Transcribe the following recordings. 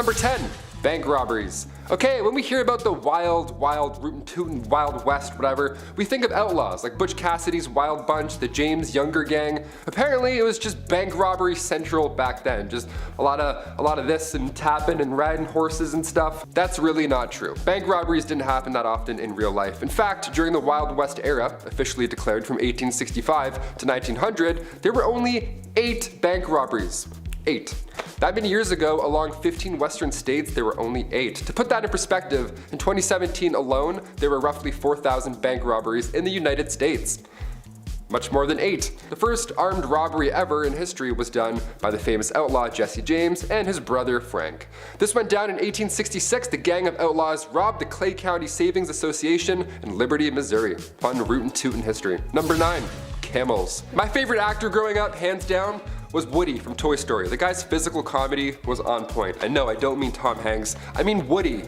Number 10. Bank robberies. Okay, when we hear about the wild, rootin' tootin' Wild West, whatever, we think of outlaws like Butch Cassidy's Wild Bunch, the James Younger Gang. Apparently it was just bank robbery central back then, just a lot of this and tapping and riding horses and stuff. That's really not true. Bank robberies didn't happen that often in real life. In fact, during the Wild West era, officially declared from 1865 to 1900, there were only 8 bank robberies. 8. That many years ago, along 15 western states, there were only 8. To put that in perspective, in 2017 alone, there were roughly 4,000 bank robberies in the United States. Much more than 8. The first armed robbery ever in history was done by the famous outlaw Jesse James and his brother Frank. This went down in 1866. The gang of outlaws robbed the Clay County Savings Association in Liberty, Missouri. Fun rootin' tootin' history. Number 9. Camels. My favorite actor growing up, hands down, was Woody from Toy Story. The guy's physical comedy was on point. And no, I don't mean Tom Hanks. I mean Woody,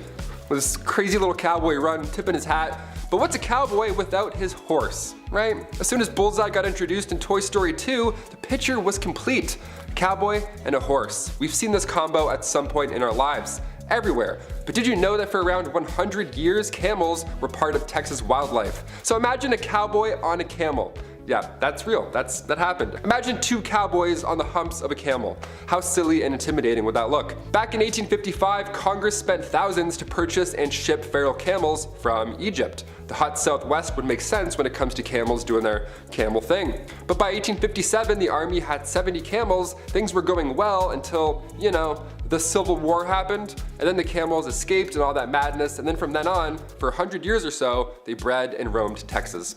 with this crazy little cowboy run, tipping his hat. But what's a cowboy without his horse, right? As soon as Bullseye got introduced in Toy Story 2, the picture was complete. A cowboy and a horse. We've seen this combo at some point in our lives. Everywhere. But did you know that for around 100 years, camels were part of Texas wildlife? So imagine a cowboy on a camel. Yeah, that's real. That happened. Imagine 2 cowboys on the humps of a camel. How silly and intimidating would that look? Back in 1855, Congress spent thousands to purchase and ship feral camels from Egypt. The hot Southwest would make sense when it comes to camels doing their camel thing. But by 1857, the army had 70 camels. Things were going well until, you know, the Civil War happened, and then the camels escaped and all that madness, and then from then on, for 100 years or so, they bred and roamed Texas.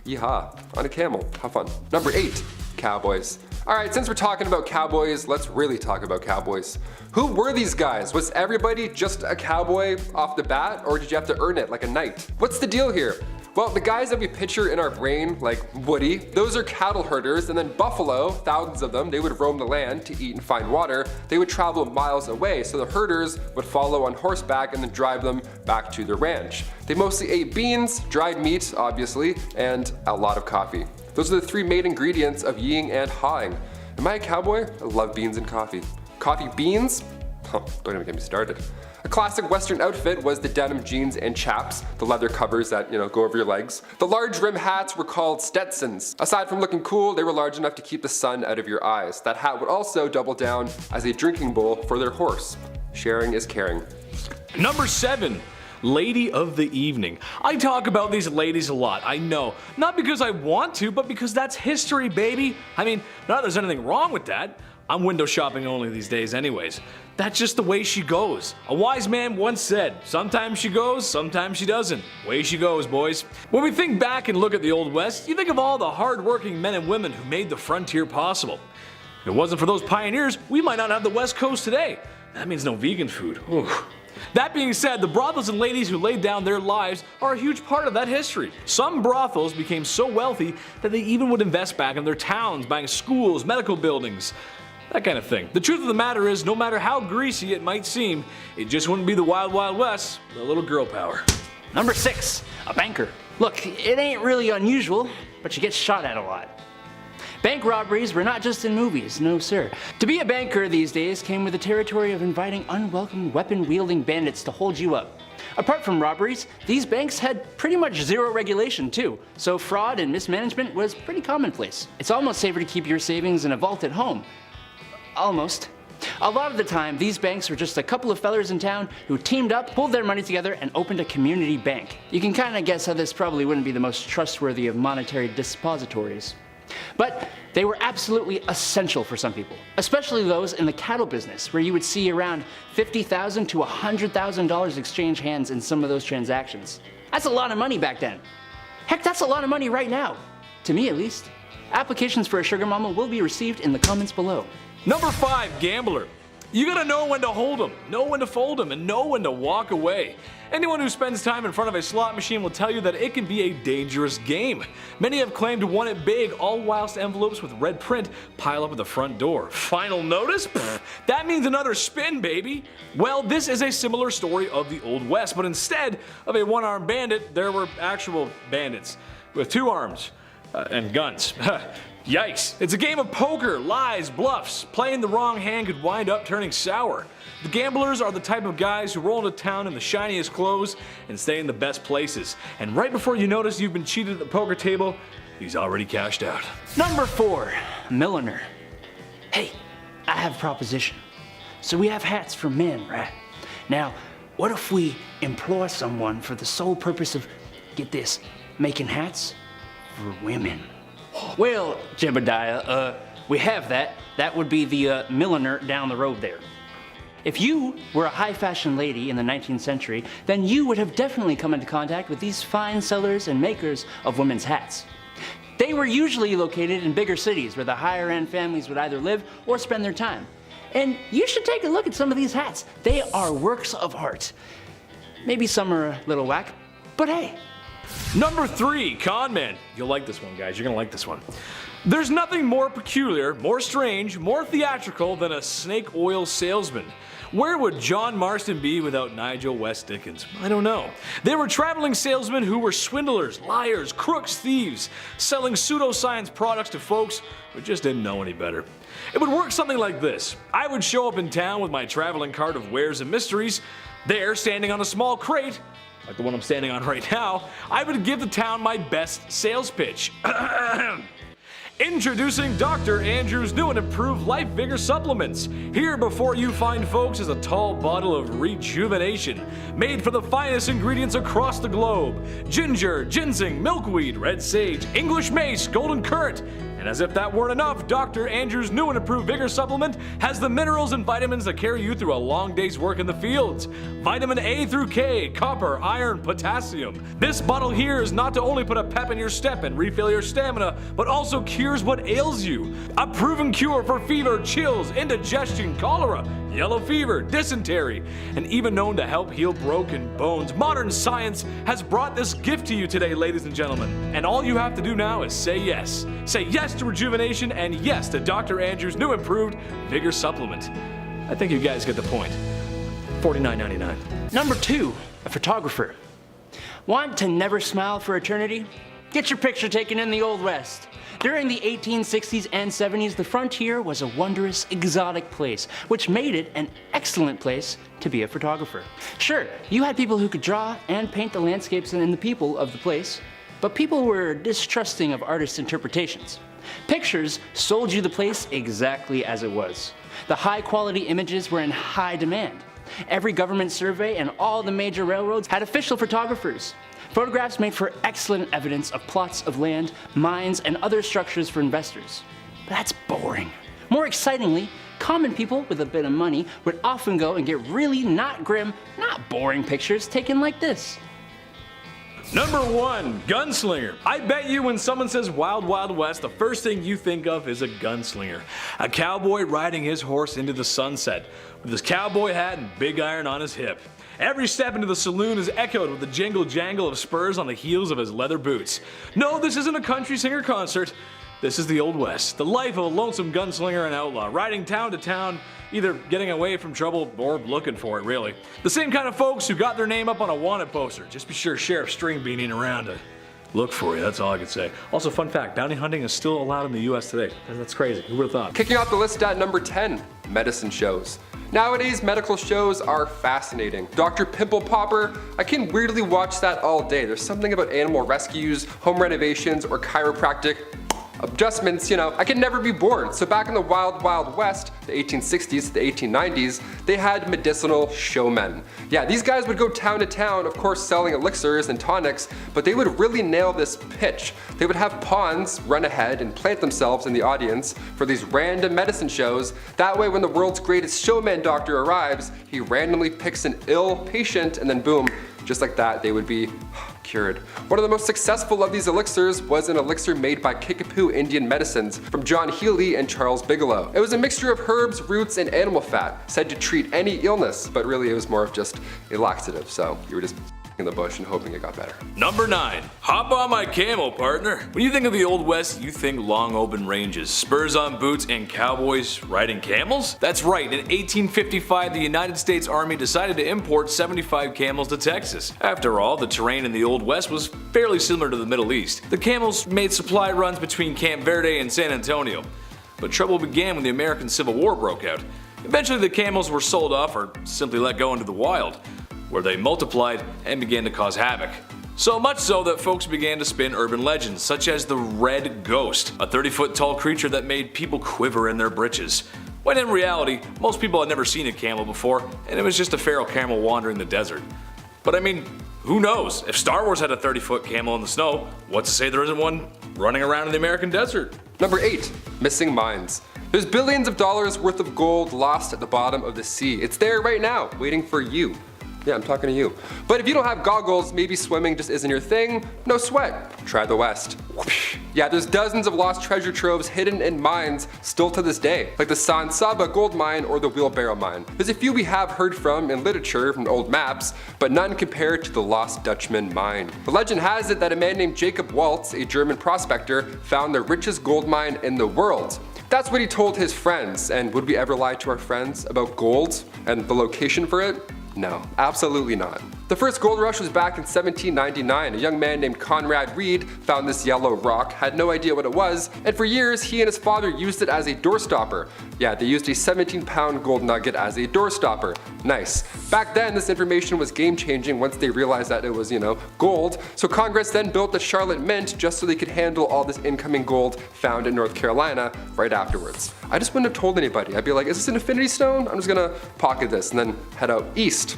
Yeehaw, on a camel, have fun. Number 8, cowboys. Alright, since we're talking about cowboys, let's really talk about cowboys. Who were these guys? Was everybody just a cowboy off the bat, or did you have to earn it like a knight? What's the deal here? Well, the guys that we picture in our brain, like Woody, those are cattle herders, and then buffalo, thousands of them, they would roam the land to eat and find water. They would travel miles away, so the herders would follow on horseback and then drive them back to their ranch. They mostly ate beans, dried meat, obviously, and a lot of coffee. Those are the 3 main ingredients of yeeing and hawing. Am I a cowboy? I love beans and coffee. Coffee beans? Don't even get me started. A classic Western outfit was the denim jeans and chaps, the leather covers that, go over your legs. The large rim hats were called Stetsons. Aside from looking cool, they were large enough to keep the sun out of your eyes. That hat would also double down as a drinking bowl for their horse. Sharing is caring. Number 7. Lady of the evening. I talk about these ladies a lot, I know. Not because I want to, but because that's history, baby. I mean, not that there's anything wrong with that. I'm window shopping only these days anyways. That's just the way she goes. A wise man once said, sometimes she goes, sometimes she doesn't. Way she goes, boys. When we think back and look at the Old West, you think of all the hard-working men and women who made the frontier possible. If it wasn't for those pioneers, we might not have the West Coast today. That means no vegan food. Oof. That being said, the brothels and ladies who laid down their lives are a huge part of that history. Some brothels became so wealthy that they even would invest back in their towns, buying schools, medical buildings, that kind of thing. The truth of the matter is, no matter how greasy it might seem, it just wouldn't be the Wild Wild West with a little girl power. Number 6, a banker. Look, it ain't really unusual, but you get shot at a lot. Bank robberies were not just in movies, no sir. To be a banker these days came with the territory of inviting unwelcome weapon-wielding bandits to hold you up. Apart from robberies, these banks had pretty much zero regulation too, so fraud and mismanagement was pretty commonplace. It's almost safer to keep your savings in a vault at home. Almost. A lot of the time, these banks were just a couple of fellers in town who teamed up, pulled their money together, and opened a community bank. You can kinda guess how this probably wouldn't be the most trustworthy of monetary depositories. But they were absolutely essential for some people, especially those in the cattle business, where you would see around $50,000 to $100,000 exchange hands in some of those transactions. That's a lot of money back then. Heck, that's a lot of money right now. To me, at least. Applications for a sugar mama will be received in the comments below. Number 5, gambler. You gotta know when to hold 'em, know when to fold 'em, and know when to walk away. Anyone who spends time in front of a slot machine will tell you that it can be a dangerous game. Many have claimed to won it big, all whilst envelopes with red print pile up at the front door. Final notice? Pfft, that means another spin, baby. Well, this is a similar story of the Old West, but instead of a one-armed bandit, there were actual bandits with 2 arms and guns. Yikes, it's a game of poker, lies, bluffs. Playing the wrong hand could wind up turning sour. The gamblers are the type of guys who roll into town in the shiniest clothes and stay in the best places. And right before you notice you've been cheated at the poker table, he's already cashed out. Number 4, milliner. Hey, I have a proposition. So we have hats for men, right? Now, what if we employ someone for the sole purpose of, get this, making hats for women? Well, Jebediah, we have that. That would be the milliner down the road there. If you were a high fashion lady in the 19th century, then you would have definitely come into contact with these fine sellers and makers of women's hats. They were usually located in bigger cities where the higher end families would either live or spend their time. And you should take a look at some of these hats. They are works of art. Maybe some are a little whack, but hey. Number 3, con man. You'll like this one, guys. You're gonna like this one. There's nothing more peculiar, more strange, more theatrical than a snake oil salesman. Where would John Marston be without Nigel West Dickens? I don't know. They were traveling salesmen who were swindlers, liars, crooks, thieves, selling pseudoscience products to folks who just didn't know any better. It would work something like this. I would show up in town with my traveling cart of wares and mysteries. There, standing on a small crate, like the one I'm standing on right now, I would give the town my best sales pitch. Introducing Dr. Andrew's new and improved Life Vigor supplements. Here before you find folks is a tall bottle of rejuvenation, made from the finest ingredients across the globe. Ginger, ginseng, milkweed, red sage, English mace, golden currant. And as if that weren't enough, Dr. Andrew's new and improved Vigor supplement has the minerals and vitamins that carry you through a long day's work in the fields. Vitamin A through K, copper, iron, potassium. This bottle here is not to only put a pep in your step and refill your stamina, but also cures what ails you. A proven cure for fever, chills, indigestion, cholera, yellow fever, dysentery, and even known to help heal broken bones. Modern science has brought this gift to you today, ladies and gentlemen. And all you have to do now is say yes. Say yes to rejuvenation and yes to Dr. Andrew's new improved Vigor supplement. I think you guys get the point. $49.99. Number 2, a photographer. Want to never smile for eternity? Get your picture taken in the Old West. During the 1860s and 70s, the frontier was a wondrous, exotic place, which made it an excellent place to be a photographer. Sure, you had people who could draw and paint the landscapes and the people of the place, but people were distrusting of artists' interpretations. Pictures sold you the place exactly as it was. The high-quality images were in high demand. Every government survey and all the major railroads had official photographers. Photographs made for excellent evidence of plots of land, mines, and other structures for investors. But that's boring. More excitingly, common people with a bit of money would often go and get really not grim, not boring pictures taken like this. Number 1, gunslinger. I bet you when someone says Wild Wild West, the first thing you think of is a gunslinger. A cowboy riding his horse into the sunset, with his cowboy hat and big iron on his hip. Every step into the saloon is echoed with the jingle jangle of spurs on the heels of his leather boots. No, this isn't a country singer concert. This is the Old West, the life of a lonesome gunslinger and outlaw, riding town to town, either getting away from trouble or looking for it, really. The same kind of folks who got their name up on a wanted poster. Just be sure Sheriff Stringbean ain't around to look for you, that's all I can say. Also, fun fact, bounty hunting is still allowed in the US today. That's crazy, who would've thought? Kicking off the list at number 10, medicine shows. Nowadays, medical shows are fascinating. Dr. Pimple Popper, I can weirdly watch that all day. There's something about animal rescues, home renovations, or chiropractic adjustments, I can never be bored. So back in the Wild Wild West, the 1860s to the 1890s, they had medicinal showmen. Yeah, these guys would go town to town, of course selling elixirs and tonics, but they would really nail this pitch. They would have pawns run ahead and plant themselves in the audience for these random medicine shows. That way when the world's greatest showman doctor arrives, he randomly picks an ill patient and then boom, just like that, they would be cured. One of the most successful of these elixirs was an elixir made by Kickapoo Indian Medicines from John Healy and Charles Bigelow. It was a mixture of herbs, roots, and animal fat, said to treat any illness, but really it was more of just a laxative, so you were just in the bush and hoping it got better. Number 9. Hop on my camel, partner. When you think of the Old West, you think long open ranges, spurs on boots, and cowboys riding camels? That's right, in 1855 the United States Army decided to import 75 camels to Texas. After all, the terrain in the Old West was fairly similar to the Middle East. The camels made supply runs between Camp Verde and San Antonio. But trouble began when the American Civil War broke out. Eventually the camels were sold off or simply let go into the wild, where they multiplied and began to cause havoc. So much so that folks began to spin urban legends, such as the Red Ghost, a 30-foot tall creature that made people quiver in their britches. When in reality, most people had never seen a camel before, and it was just a feral camel wandering the desert. But I mean, who knows? If Star Wars had a 30-foot camel in the snow, what's to say there isn't one running around in the American desert? Number 8. Missing mines. There's billions of dollars worth of gold lost at the bottom of the sea. It's there right now, waiting for you. Yeah, I'm talking to you. But if you don't have goggles, maybe swimming just isn't your thing, no sweat. Try the West. Whoosh. Yeah, there's dozens of lost treasure troves hidden in mines still to this day, like the San Saba gold mine or the Wheelbarrow mine. There's a few we have heard from in literature from old maps, but none compared to the Lost Dutchman mine. The legend has it that a man named Jacob Waltz, a German prospector, found the richest gold mine in the world. That's what he told his friends, and would we ever lie to our friends about gold and the location for it? No, absolutely not. The first gold rush was back in 1799. A young man named Conrad Reed found this yellow rock, had no idea what it was, and for years he and his father used it as a doorstopper. Yeah, they used a 17-pound gold nugget as a doorstopper. Nice. Back then, this information was game-changing once they realized that it was, gold, so Congress then built the Charlotte Mint just so they could handle all this incoming gold found in North Carolina right afterwards. I just wouldn't have told anybody. I'd be like, is this an infinity stone? I'm just gonna pocket this and then head out east.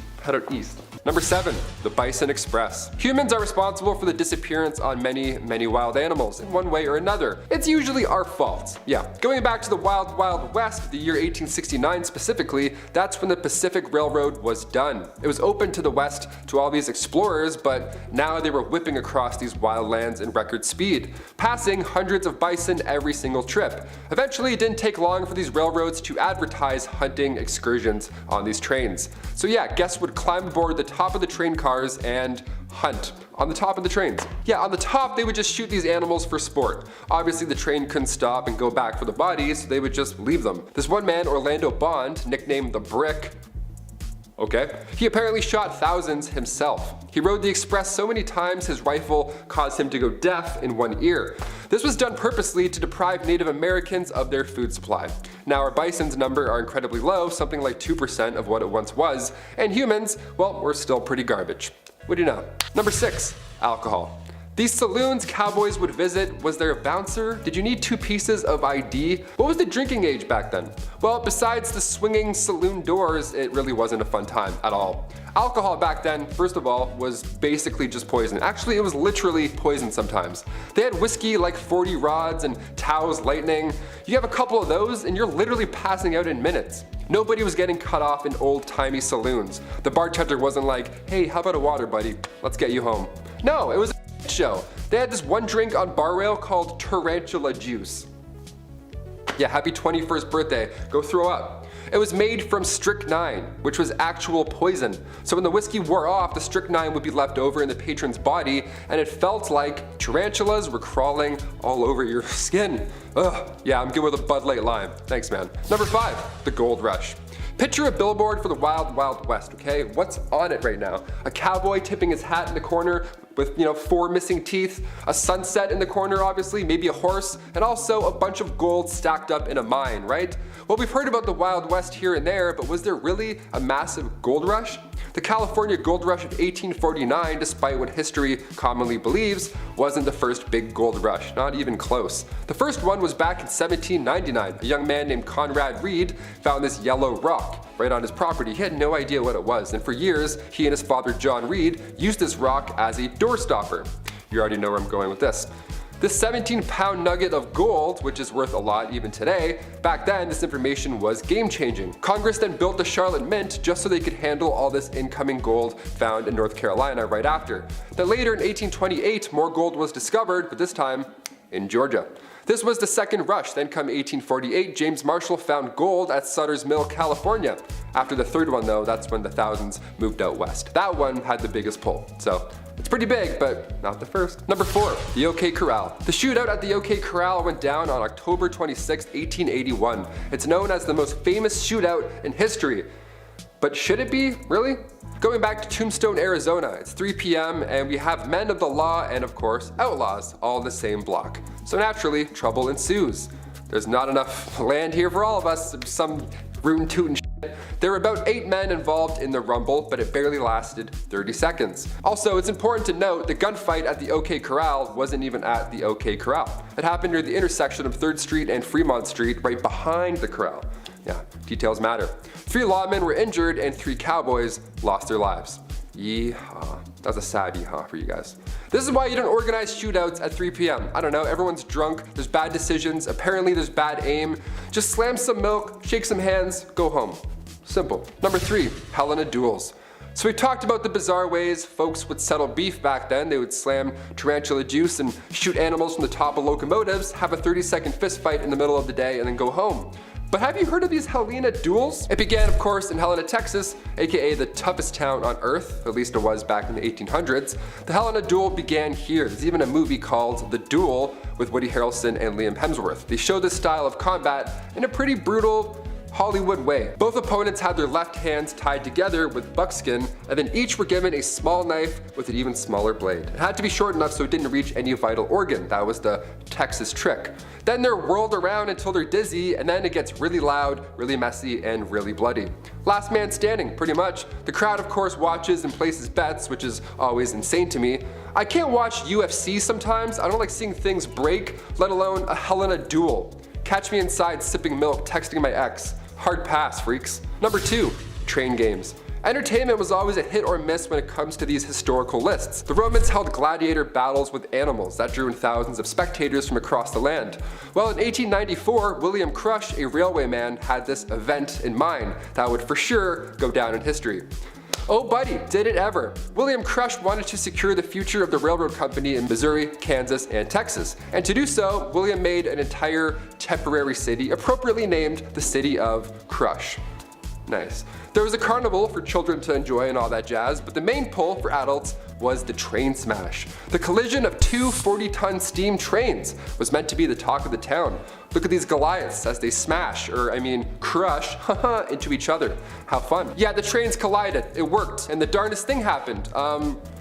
Number 7. The Bison Express. Humans are responsible for the disappearance on many, many wild animals in one way or another. It's usually our fault. Yeah, going back to the Wild Wild West, the year 1869 specifically, that's when the Pacific Railroad was done. It was open to the West to all these explorers, but now they were whipping across these wild lands in record speed, passing hundreds of bison every single trip. Eventually, it didn't take long for these railroads to advertise hunting excursions on these trains. So yeah, guests would climb aboard the top of the train cars and hunt on the top of the trains. Yeah, on the top they would just shoot these animals for sport. Obviously the train couldn't stop and go back for the bodies, so they would just leave them. This one man, Orlando Bond, nicknamed the Brick, he apparently shot thousands himself. He rode the express so many times his rifle caused him to go deaf in one ear. This was done purposely to deprive Native Americans of their food supply. Now our bison's number are incredibly low, something like 2% of what it once was, and humans, well, we're still pretty garbage. What do you know? Number 6. Alcohol. These saloons cowboys would visit, was there a bouncer? Did you need 2 pieces of ID? What was the drinking age back then? Well, besides the swinging saloon doors, it really wasn't a fun time at all. Alcohol back then, first of all, was basically just poison. Actually, it was literally poison sometimes. They had whiskey like 40 rods and Tao's Lightning. You have a couple of those and you're literally passing out in minutes. Nobody was getting cut off in old-timey saloons. The bartender wasn't like, hey, how about a water, buddy? Let's get you home. No, it was a show. They had this one drink on bar rail called tarantula juice. Yeah, happy 21st birthday. Go throw up. It was made from strychnine, which was actual poison. So when the whiskey wore off, the strychnine would be left over in the patron's body, and it felt like tarantulas were crawling all over your skin. Ugh, yeah, I'm good with a Bud Light Lime. Thanks, man. Number 5, the gold rush. Picture a billboard for the Wild Wild West, okay? What's on it right now? A cowboy tipping his hat in the corner with, 4 missing teeth, a sunset in the corner obviously, maybe a horse, and also a bunch of gold stacked up in a mine, right? Well, we've heard about the Wild West here and there, but was there really a massive gold rush? The California gold rush of 1849, despite what history commonly believes, wasn't the first big gold rush, not even close. The first one was back in 1799. A young man named Conrad Reed found this yellow rock right on his property. He had no idea what it was, and for years, he and his father John Reed used this rock as a doorstopper. You already know where I'm going with this. This 17-pound nugget of gold, which is worth a lot even today, back then this information was game-changing. Congress then built the Charlotte Mint just so they could handle all this incoming gold found in North Carolina right after. Then later in 1828, more gold was discovered, but this time in Georgia. This was the second rush. Then come 1848, James Marshall found gold at Sutter's Mill, California. After the third one though, that's when the thousands moved out west. That one had the biggest pull. So it's pretty big, but not the first. Number 4, the OK Corral. The shootout at the OK Corral went down on October 26, 1881. It's known as the most famous shootout in history. But should it be? Really? Going back to Tombstone, Arizona, it's 3 p.m. and we have men of the law and of course outlaws all in the same block. So naturally, trouble ensues. There's not enough land here for all of us, some rootin' tootin' shit. There were about 8 men involved in the rumble, but it barely lasted 30 seconds. Also, it's important to note the gunfight at the OK Corral wasn't even at the OK Corral. It happened near the intersection of 3rd Street and Fremont Street, right behind the corral. Yeah, details matter. 3 lawmen were injured and 3 cowboys lost their lives. Yeehaw. That was a sad yeehaw for you guys. This is why you don't organize shootouts at 3 p.m. I don't know, everyone's drunk, there's bad decisions, apparently there's bad aim. Just slam some milk, shake some hands, go home. Simple. Number 3, Helena duels. So we talked about the bizarre ways folks would settle beef back then. They would slam tarantula juice and shoot animals from the top of locomotives, have a 30-second fist fight in the middle of the day, and then go home. But have you heard of these Helena duels? It began, of course, in Helena, Texas, aka the toughest town on earth, at least it was back in the 1800s. The Helena duel began here. There's even a movie called The Duel with Woody Harrelson and Liam Hemsworth. They show this style of combat in a pretty brutal, Hollywood way. Both opponents had their left hands tied together with buckskin, and then each were given a small knife with an even smaller blade. It had to be short enough so it didn't reach any vital organ. That was the Texas trick. Then they're whirled around until they're dizzy, and then it gets really loud, really messy, and really bloody. Last man standing, pretty much. The crowd, of course, watches and places bets, which is always insane to me. I can't watch UFC sometimes. I don't like seeing things break, let alone a Helena duel. Catch me inside sipping milk, texting my ex. Hard pass, freaks. Number 2, train games. Entertainment was always a hit or miss when it comes to these historical lists. The Romans held gladiator battles with animals that drew in thousands of spectators from across the land. Well, in 1894, William Crush, a railwayman, had this event in mind that would for sure go down in history. Oh buddy, did it ever. William Crush wanted to secure the future of the railroad company in Missouri, Kansas, and Texas. And to do so, William made an entire temporary city appropriately named the City of Crush. Nice. There was a carnival for children to enjoy and all that jazz, but the main pull for adults was the train smash. The collision of 2 40-ton steam trains was meant to be the talk of the town. Look at these Goliaths as they smash, crush, into each other. How fun. Yeah, the trains collided, it worked, and the darndest thing happened.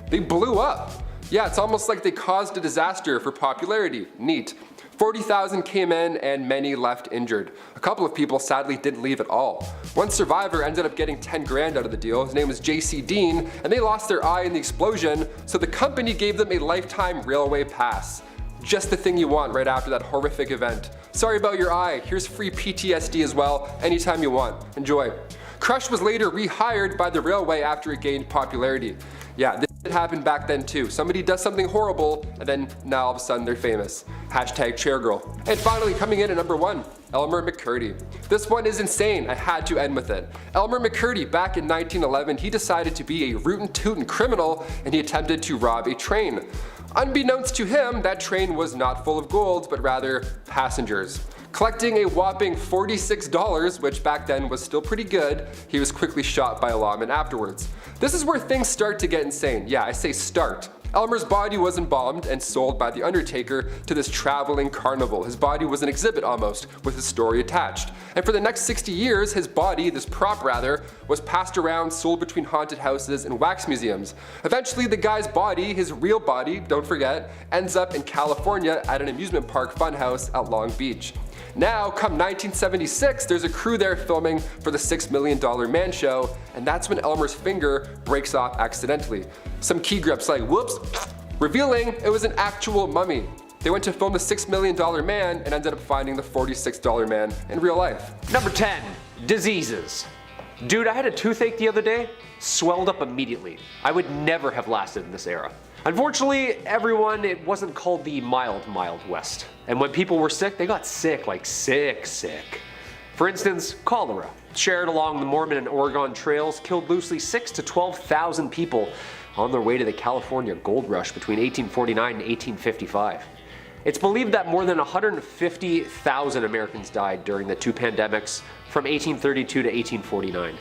They blew up. Yeah, it's almost like they caused a disaster for popularity. Neat. 40,000 came in and many left injured. A couple of people sadly didn't leave at all. One survivor ended up getting 10 grand out of the deal. His name was J.C. Dean, and they lost their eye in the explosion, so the company gave them a lifetime railway pass. Just the thing you want right after that horrific event. Sorry about your eye, here's free PTSD as well, anytime you want. Enjoy. Crush was later rehired by the railway after it gained popularity. Yeah, this happened back then too. Somebody does something horrible, and then now all of a sudden they're famous. Hashtag chairgirl. And finally, coming in at number 1, Elmer McCurdy. This one is insane, I had to end with it. Elmer McCurdy, back in 1911, he decided to be a rootin' tootin' criminal, and he attempted to rob a train. Unbeknownst to him, that train was not full of gold, but rather passengers. Collecting a whopping $46, which back then was still pretty good, he was quickly shot by a lawman afterwards. This is where things start to get insane. Yeah, I say start. Elmer's body was embalmed and sold by the Undertaker to this traveling carnival. His body was an exhibit almost, with his story attached. And for the next 60 years, his body, this prop rather, was passed around, sold between haunted houses and wax museums. Eventually the guy's body, his real body, don't forget, ends up in California at an amusement park funhouse at Long Beach. Now, come 1976, there's a crew there filming for the $6 Million Man Show, and that's when Elmer's finger breaks off accidentally. Some key grips like, whoops, revealing it was an actual mummy. They went to film the $6 Million Man and ended up finding the $46 man in real life. Number 10, diseases. Dude, I had a toothache the other day, swelled up immediately. I would never have lasted in this era. Unfortunately, everyone, it wasn't called the mild West. And when people were sick, they got sick, like sick. For instance, cholera, shared along the Mormon and Oregon trails, killed loosely 6,000 to 12,000 people on their way to the California gold rush between 1849 and 1855. It's believed that more than 150,000 Americans died during the two pandemics from 1832 to 1849.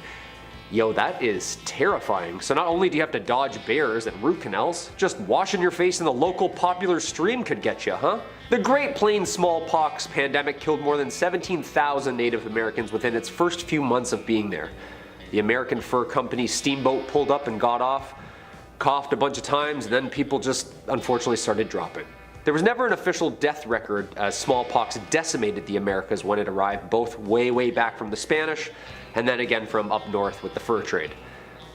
Yo, that is terrifying. So not only do you have to dodge bears and root canals, just washing your face in the local popular stream could get you, huh? The Great Plains smallpox pandemic killed more than 17,000 Native Americans within its first few months of being there. The American Fur Company steamboat pulled up and got off, coughed a bunch of times, and then people just unfortunately started dropping. There was never an official death record as smallpox decimated the Americas when it arrived, both way back from the Spanish and then again from up north with the fur trade.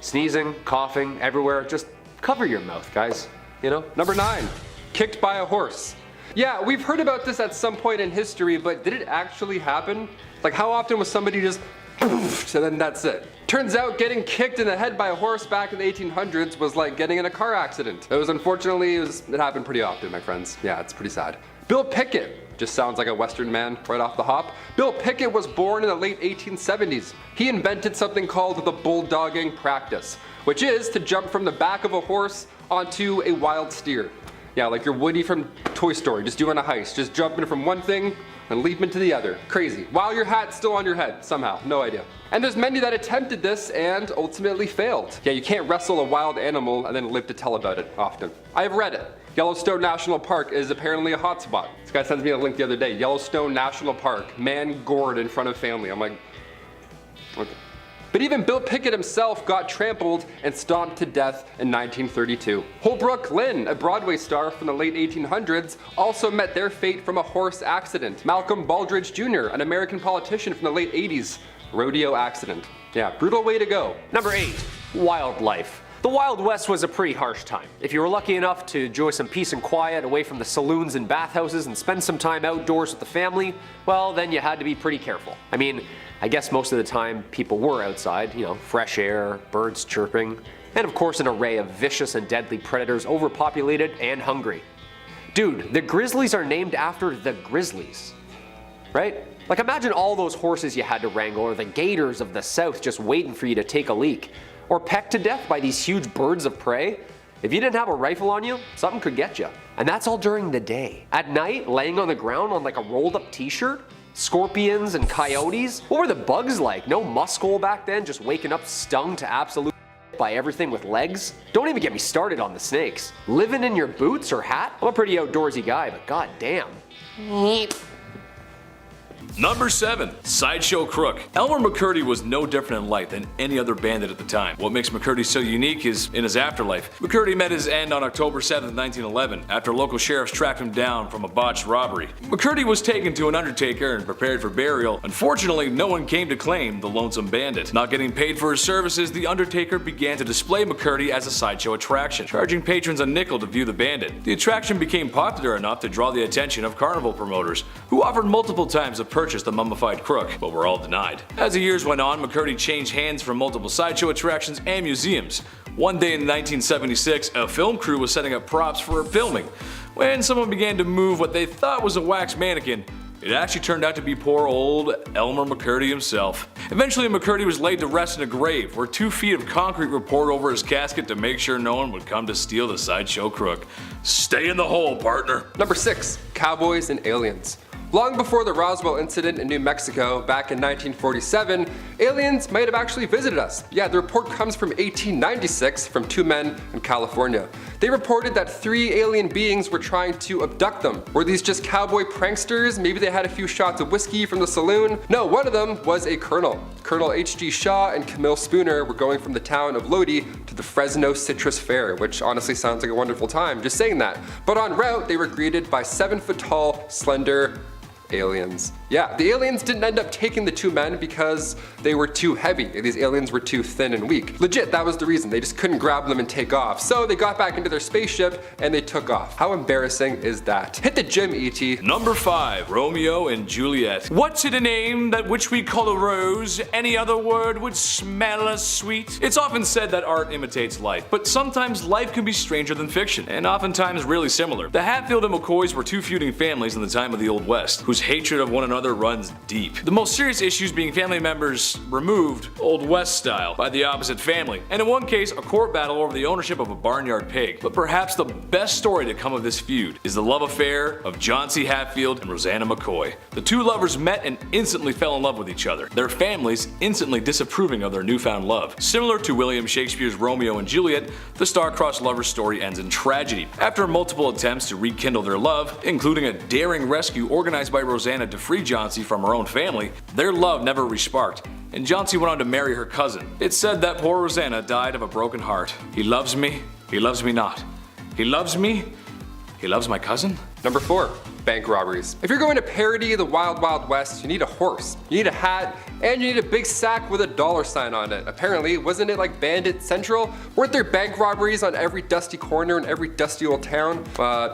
Sneezing, coughing, everywhere, just cover your mouth, guys, you know? Number 9, kicked by a horse. Yeah, we've heard about this at some point in history, but did it actually happen? Like, how often was somebody just poof, and then that's it? Turns out getting kicked in the head by a horse back in the 1800s was like getting in a car accident. It happened pretty often, my friends. Yeah, it's pretty sad. Bill Pickett, just sounds like a Western man right off the hop. Bill Pickett was born in the late 1870s. He invented something called the bulldogging practice, which is to jump from the back of a horse onto a wild steer. Yeah, like you're Woody from Toy Story, just doing a heist, just jumping from one thing and leaping to the other. Crazy. While your hat's still on your head, somehow, no idea. And there's many that attempted this and ultimately failed. Yeah, you can't wrestle a wild animal and then live to tell about it often. I've read it. Yellowstone National Park is apparently a hotspot. This guy sends me a link the other day. Yellowstone National Park, man gored in front of family. I'm like, okay. But even Bill Pickett himself got trampled and stomped to death in 1932. Holbrook Lynn, a Broadway star from the late 1800s, also met their fate from a horse accident. Malcolm Baldrige Jr., an American politician from the late 80s, rodeo accident. Yeah, brutal way to go. Number 8, wildlife. The Wild West was a pretty harsh time. If you were lucky enough to enjoy some peace and quiet away from the saloons and bathhouses and spend some time outdoors with the family, well, then you had to be pretty careful. I mean, I guess most of the time people were outside, you know, fresh air, birds chirping, and of course an array of vicious and deadly predators, overpopulated and hungry. Dude, the grizzlies are named after the grizzlies, right? Like, imagine all those horses you had to wrangle, or the gators of the south just waiting for you to take a leak, or pecked to death by these huge birds of prey. If you didn't have a rifle on you, something could get you. And that's all during the day. At night, laying on the ground on like a rolled up t-shirt, scorpions and coyotes, what were the bugs like? No muskhole back then, just waking up stung to absolute by everything with legs? Don't even get me started on the snakes. Living in your boots or hat? I'm a pretty outdoorsy guy, but god damn. Number 7, Sideshow Crook. Elmer McCurdy was no different in life than any other bandit at the time. What makes McCurdy so unique is in his afterlife. McCurdy met his end on October 7, 1911, after local sheriffs tracked him down from a botched robbery. McCurdy was taken to an undertaker and prepared for burial. Unfortunately, no one came to claim the lonesome bandit. Not getting paid for his services, the undertaker began to display McCurdy as a sideshow attraction, charging patrons a nickel to view the bandit. The attraction became popular enough to draw the attention of carnival promoters, who offered multiple times to purchase the mummified crook, but were all denied. As the years went on, McCurdy changed hands from multiple sideshow attractions and museums. One day in 1976, a film crew was setting up props for filming. When someone began to move what they thought was a wax mannequin, it actually turned out to be poor old Elmer McCurdy himself. Eventually, McCurdy was laid to rest in a grave, where 2 feet of concrete were poured over his casket to make sure no one would come to steal the sideshow crook. Stay in the hole, partner. Number 6, cowboys and aliens. Long before the Roswell incident in New Mexico back in 1947, aliens might have actually visited us. Yeah, the report comes from 1896 from 2 men in California. They reported that 3 alien beings were trying to abduct them. Were these just cowboy pranksters? Maybe they had a few shots of whiskey from the saloon? No, one of them was a colonel. Colonel H.G. Shaw and Camille Spooner were going from the town of Lodi to the Fresno Citrus Fair, which honestly sounds like a wonderful time, just saying that. But en route, they were greeted by 7-foot-tall, slender aliens. Yeah, the aliens didn't end up taking the 2 men because they were too heavy. These aliens were too thin and weak. Legit, that was the reason. They just couldn't grab them and take off. So they got back into their spaceship and they took off. How embarrassing is that? Hit the gym, E.T. Number 5, Romeo and Juliet. What's it a name that which we call a rose? Any other word would smell as sweet? It's often said that art imitates life, but sometimes life can be stranger than fiction, and oftentimes really similar. The Hatfield and McCoys were 2 feuding families in the time of the Old West, whose hatred of one another another runs deep. The most serious issues being family members removed, Old West style, by the opposite family, and in one case, a court battle over the ownership of a barnyard pig. But perhaps the best story to come of this feud is the love affair of John C. Hatfield and Rosanna McCoy. The two lovers met and instantly fell in love with each other, their families instantly disapproving of their newfound love. Similar to William Shakespeare's Romeo and Juliet, the star-crossed lovers story ends in tragedy. After multiple attempts to rekindle their love, including a daring rescue organized by Rosanna to free John C. from her own family, their love never resparked, and John C. went on to marry her cousin. It's said that poor Rosanna died of a broken heart. He loves me not. He loves me, he loves my cousin? Number 4. Bank robberies. If you're going to parody the Wild Wild West, you need a horse, you need a hat, and you need a big sack with a dollar sign on it. Apparently, wasn't it like Bandit Central? Weren't there bank robberies on every dusty corner in every dusty old town?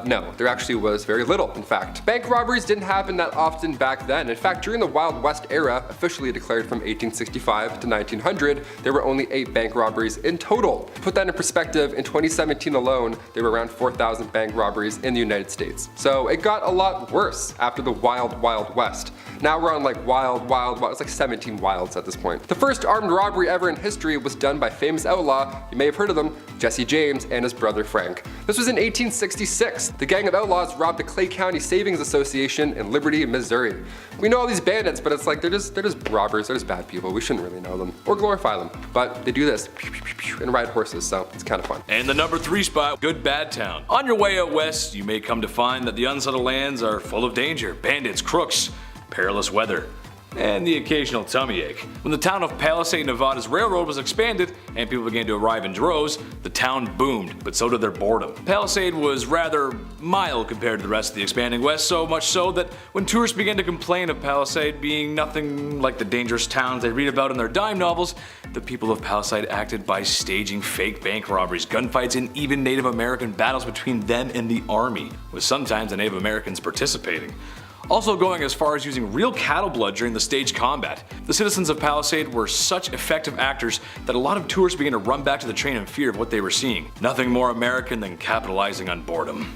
No, there actually was very little, in fact. Bank robberies didn't happen that often back then. In fact, during the Wild West era, officially declared from 1865 to 1900, there were only 8 bank robberies in total. To put that in perspective, in 2017 alone, there were around 4,000 bank robberies in the United States. So it got a lot worse after the Wild Wild West. Now we're on like Wild Wild Wild, it's like 17 wilds at this point. The first armed robbery ever in history was done by famous outlaw, you may have heard of them, Jesse James and his brother Frank. This was in 1866. The gang of outlaws robbed the Clay County Savings Association in Liberty, Missouri. We know all these bandits, but it's like they're just robbers, they're just bad people. We shouldn't really know them or glorify them. But they do this and ride horses, so it's kind of fun. And the number 3 spot, Good Bad Town. On your way out west, you may come to find that the unsettled lands are full of danger, bandits, crooks, perilous weather, and the occasional tummy ache. When the town of Palisade, Nevada's railroad was expanded and people began to arrive in droves, the town boomed, but so did their boredom. Palisade was rather mild compared to the rest of the expanding West, so much so that when tourists began to complain of Palisade being nothing like the dangerous towns they read about in their dime novels, the people of Palisade acted by staging fake bank robberies, gunfights, and even Native American battles between them and the army, with sometimes the Native Americans participating. Also going as far as using real cattle blood during the staged combat. The citizens of Palisade were such effective actors that a lot of tourists began to run back to the train in fear of what they were seeing. Nothing more American than capitalizing on boredom.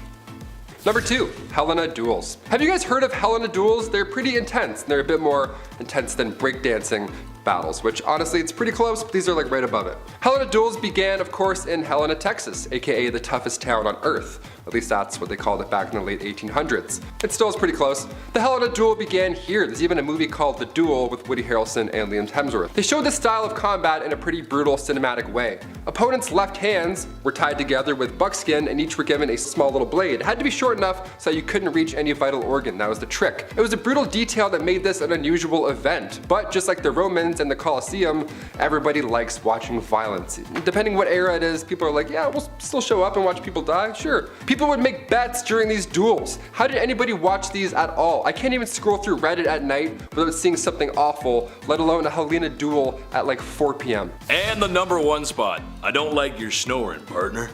Number 2, Helena duels. Have you guys heard of Helena duels? They're pretty intense, and they're a bit more intense than breakdancing battles, which honestly it's pretty close, but these are like right above it. Helena duels began of course in Helena, Texas, aka the toughest town on earth. At least that's what they called it back in the late 1800s. It still is pretty close. The Helena duel began here. There's even a movie called The Duel with Woody Harrelson and Liam Hemsworth. They showed this style of combat in a pretty brutal cinematic way. Opponents' left hands were tied together with buckskin and each were given a small little blade. It had to be short enough so you couldn't reach any vital organ. That was the trick. It was a brutal detail that made this an unusual event. But just like the Romans and the Colosseum, everybody likes watching violence. Depending what era it is, people are like, yeah, we'll still show up and watch people die, sure. People would make bets during these duels. How did anybody watch these at all? I can't even scroll through Reddit at night without seeing something awful, let alone a Helena duel at like 4 p.m. And the number 1 spot, I don't like your snoring, partner.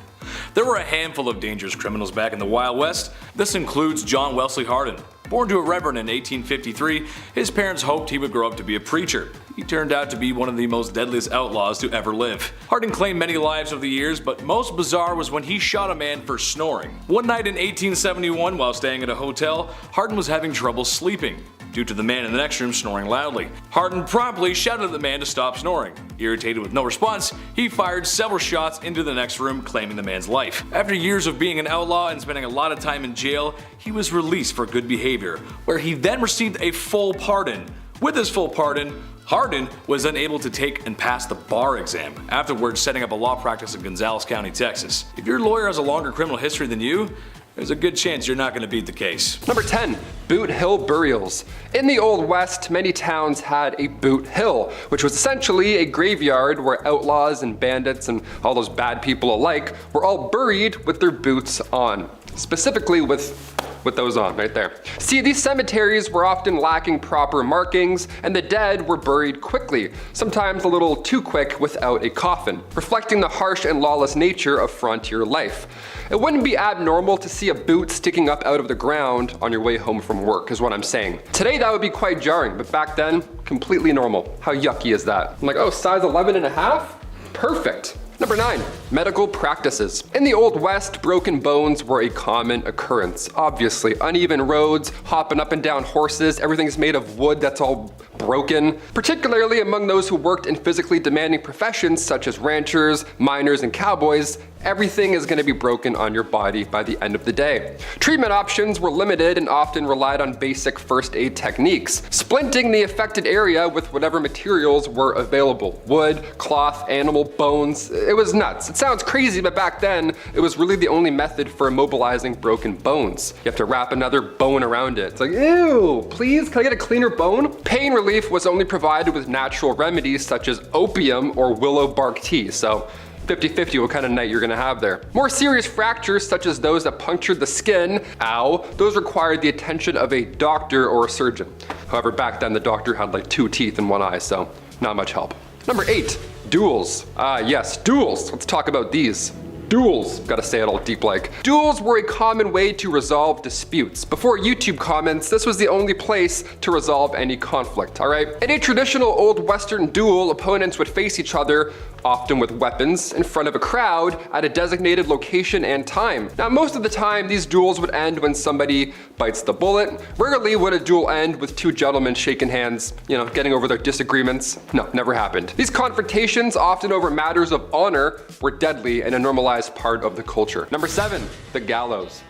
There were a handful of dangerous criminals back in the Wild West. This includes John Wesley Hardin. Born to a reverend in 1853, his parents hoped he would grow up to be a preacher. He turned out to be one of the most deadliest outlaws to ever live. Hardin claimed many lives over the years, but most bizarre was when he shot a man for snoring. One night in 1871, while staying at a hotel, Hardin was having trouble sleeping due to the man in the next room snoring loudly. Hardin promptly shouted at the man to stop snoring. Irritated with no response, he fired several shots into the next room, claiming the man's life. After years of being an outlaw and spending a lot of time in jail, he was released for good behavior, where he then received a full pardon. With his full pardon, Hardin was then able to take and pass the bar exam, afterwards setting up a law practice in Gonzales County, Texas. If your lawyer has a longer criminal history than you, there's a good chance you're not going to beat the case. Number 10, Boot Hill burials. In the Old West, many towns had a Boot Hill, which was essentially a graveyard where outlaws and bandits and all those bad people alike were all buried with their boots on. Specifically with those on right there. See, these cemeteries were often lacking proper markings and the dead were buried quickly, sometimes a little too quick without a coffin, reflecting the harsh and lawless nature of frontier life. It wouldn't be abnormal to see a boot sticking up out of the ground on your way home from work, is what I'm saying. Today that would be quite jarring, but back then, completely normal. How yucky is that? I'm like, oh, size 11 and a half? Perfect. Number 9. Medical practices. In the Old West, broken bones were a common occurrence. Obviously, uneven roads, hopping up and down horses, everything's made of wood that's all broken. Particularly among those who worked in physically demanding professions such as ranchers, miners, and cowboys, everything is going to be broken on your body by the end of the day. Treatment options were limited and often relied on basic first aid techniques, splinting the affected area with whatever materials were available. Wood, cloth, animal bones. It was nuts. It sounds crazy, but back then, it was really the only method for immobilizing broken bones. You have to wrap another bone around it. It's like, ew, please, can I get a cleaner bone? Pain relief was only provided with natural remedies such as opium or willow bark tea, so 50-50 what kind of night you're gonna have there. More serious fractures, such as those that punctured the skin, ow, those required the attention of a doctor or a surgeon. However, back then the doctor had like 2 teeth in one eye, so not much help. Number 8, duels. Yes, duels. Let's talk about these. Duels, gotta say it all deep like. Duels were a common way to resolve disputes. Before YouTube comments, this was the only place to resolve any conflict, alright? In a traditional old Western duel, opponents would face each other, often with weapons, in front of a crowd at a designated location and time. Now, most of the time, these duels would end when somebody bites the bullet. Rarely would a duel end with 2 gentlemen shaking hands, getting over their disagreements. No, never happened. These confrontations, often over matters of honor, were deadly and a normalized part of the culture. Number 7, the gallows.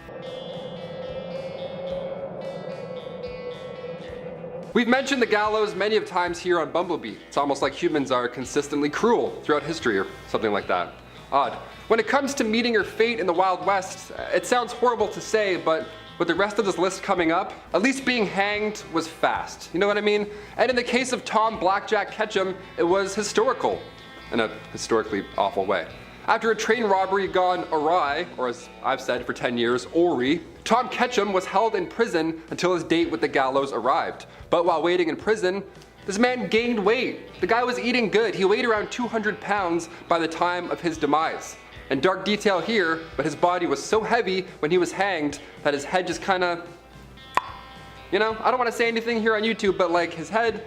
We've mentioned the gallows many of times here on Bumblebee. It's almost like humans are consistently cruel throughout history or something like that. Odd. When it comes to meeting your fate in the Wild West, it sounds horrible to say, but with the rest of this list coming up, at least being hanged was fast. You know what I mean? And in the case of Tom Blackjack Ketchum, it was historical in a historically awful way. After a train robbery gone awry, or as I've said for 10 years, Ori, Tom Ketchum was held in prison until his date with the gallows arrived. But while waiting in prison, this man gained weight. The guy was eating good. He weighed around 200 pounds by the time of his demise. And dark detail here, but his body was so heavy when he was hanged that his head just kinda, I don't wanna say anything here on YouTube, but like his head,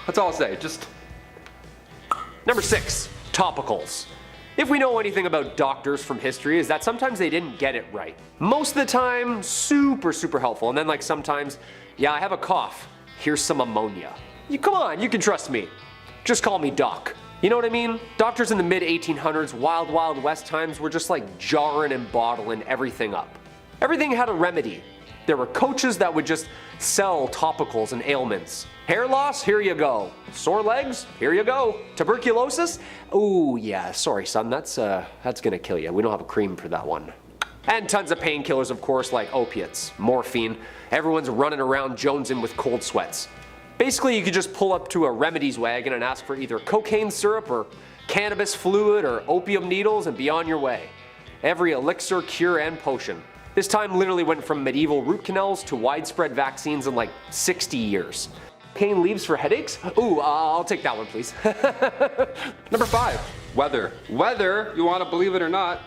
that's all I'll say, just. Number 6, topicals. If we know anything about doctors from history, is that sometimes they didn't get it right. Most of the time, super helpful. And then like sometimes, yeah, I have a cough. Here's some ammonia. Come on, you can trust me. Just call me Doc. You know what I mean? Doctors in the mid 1800s, wild west times were just like jarring and bottling everything up. Everything had a remedy. There were coaches that would just sell topicals and ailments. Hair loss? Here you go. Sore legs? Here you go. Tuberculosis? Ooh, yeah, sorry son, that's gonna kill you. We don't have a cream for that one. And tons of painkillers, of course, like opiates, morphine. Everyone's running around jonesing with cold sweats. Basically, you could just pull up to a remedies wagon and ask for either cocaine syrup or cannabis fluid or opium needles and be on your way. Every elixir, cure, and potion. This time literally went from medieval root canals to widespread vaccines in like 60 years. Pain leaves for headaches? Ooh, I'll take that one, please. Number 5, weather. Weather, you want to believe it or not.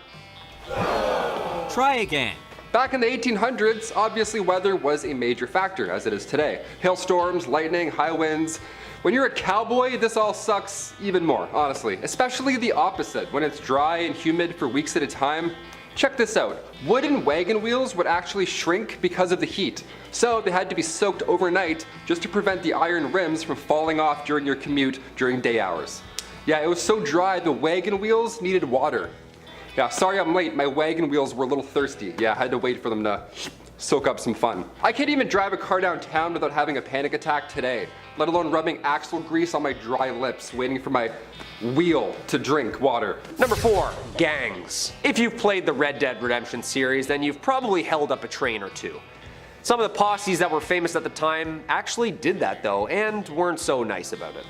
Try again. Back in the 1800s, obviously weather was a major factor, as it is today. Hailstorms, lightning, high winds. When you're a cowboy, this all sucks even more, honestly. Especially the opposite, when it's dry and humid for weeks at a time. Check this out. Wooden wagon wheels would actually shrink because of the heat. So they had to be soaked overnight just to prevent the iron rims from falling off during your commute during day hours. Yeah, it was so dry the wagon wheels needed water. Yeah, sorry I'm late, my wagon wheels were a little thirsty. Yeah, I had to wait for them to soak up some fun. I can't even drive a car downtown without having a panic attack today, let alone rubbing axle grease on my dry lips, waiting for my wheel to drink water. Number 4, gangs. If you've played the Red Dead Redemption series, then you've probably held up a train or two. Some of the posses that were famous at the time actually did that though, and weren't so nice about it.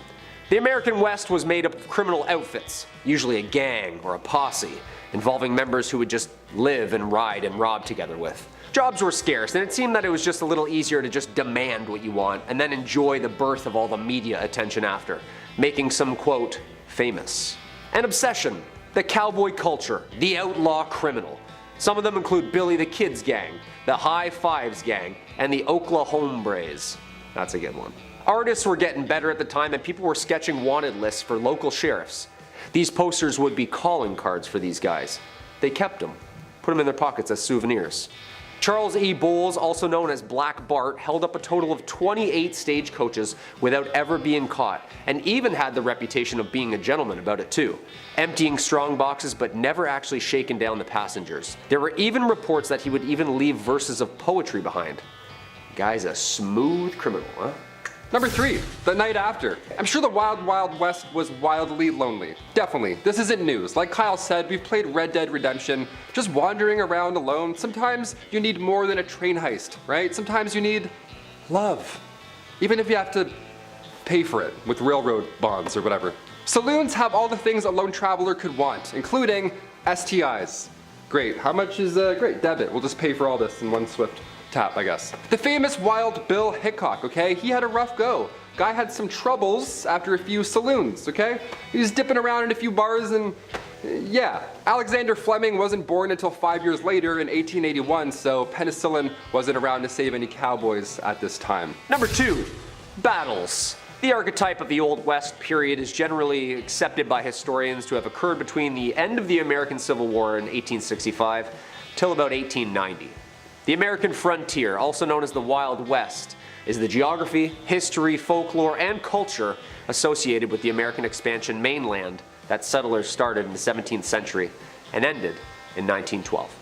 The American West was made up of criminal outfits, usually a gang or a posse, involving members who would just live and ride and rob together with. Jobs were scarce, and it seemed that it was just a little easier to just demand what you want and then enjoy the birth of all the media attention after, making some, quote, famous. An obsession, the cowboy culture, the outlaw criminal. Some of them include Billy the Kid's gang, the High Fives gang, and the Oklahombres. That's a good one. Artists were getting better at the time, and people were sketching wanted lists for local sheriffs. These posters would be calling cards for these guys. They kept them, put them in their pockets as souvenirs. Charles E. Bowles, also known as Black Bart, held up a total of 28 stagecoaches without ever being caught, and even had the reputation of being a gentleman about it too, emptying strong boxes but never actually shaking down the passengers. There were even reports that he would even leave verses of poetry behind. Guy's a smooth criminal, huh? Number 3, the night after. I'm sure the Wild Wild West was wildly lonely. Definitely, this isn't news. Like Kyle said, we've played Red Dead Redemption, just wandering around alone. Sometimes you need more than a train heist, right? Sometimes you need love. Even if you have to pay for it with railroad bonds or whatever. Saloons have all the things a lone traveler could want, including STIs. Great, how much is, great, debit. We'll just pay for all this in one swift tap, I guess. The famous Wild Bill Hickok, okay? He had a rough go. Guy had some troubles after a few saloons, okay? He was dipping around in a few bars and yeah. Alexander Fleming wasn't born until 5 years later in 1881, so penicillin wasn't around to save any cowboys at this time. Number 2, battles. The archetype of the Old West period is generally accepted by historians to have occurred between the end of the American Civil War in 1865 till about 1890. The American frontier, also known as the Wild West, is the geography, history, folklore, and culture associated with the American expansion mainland that settlers started in the 17th century and ended in 1912.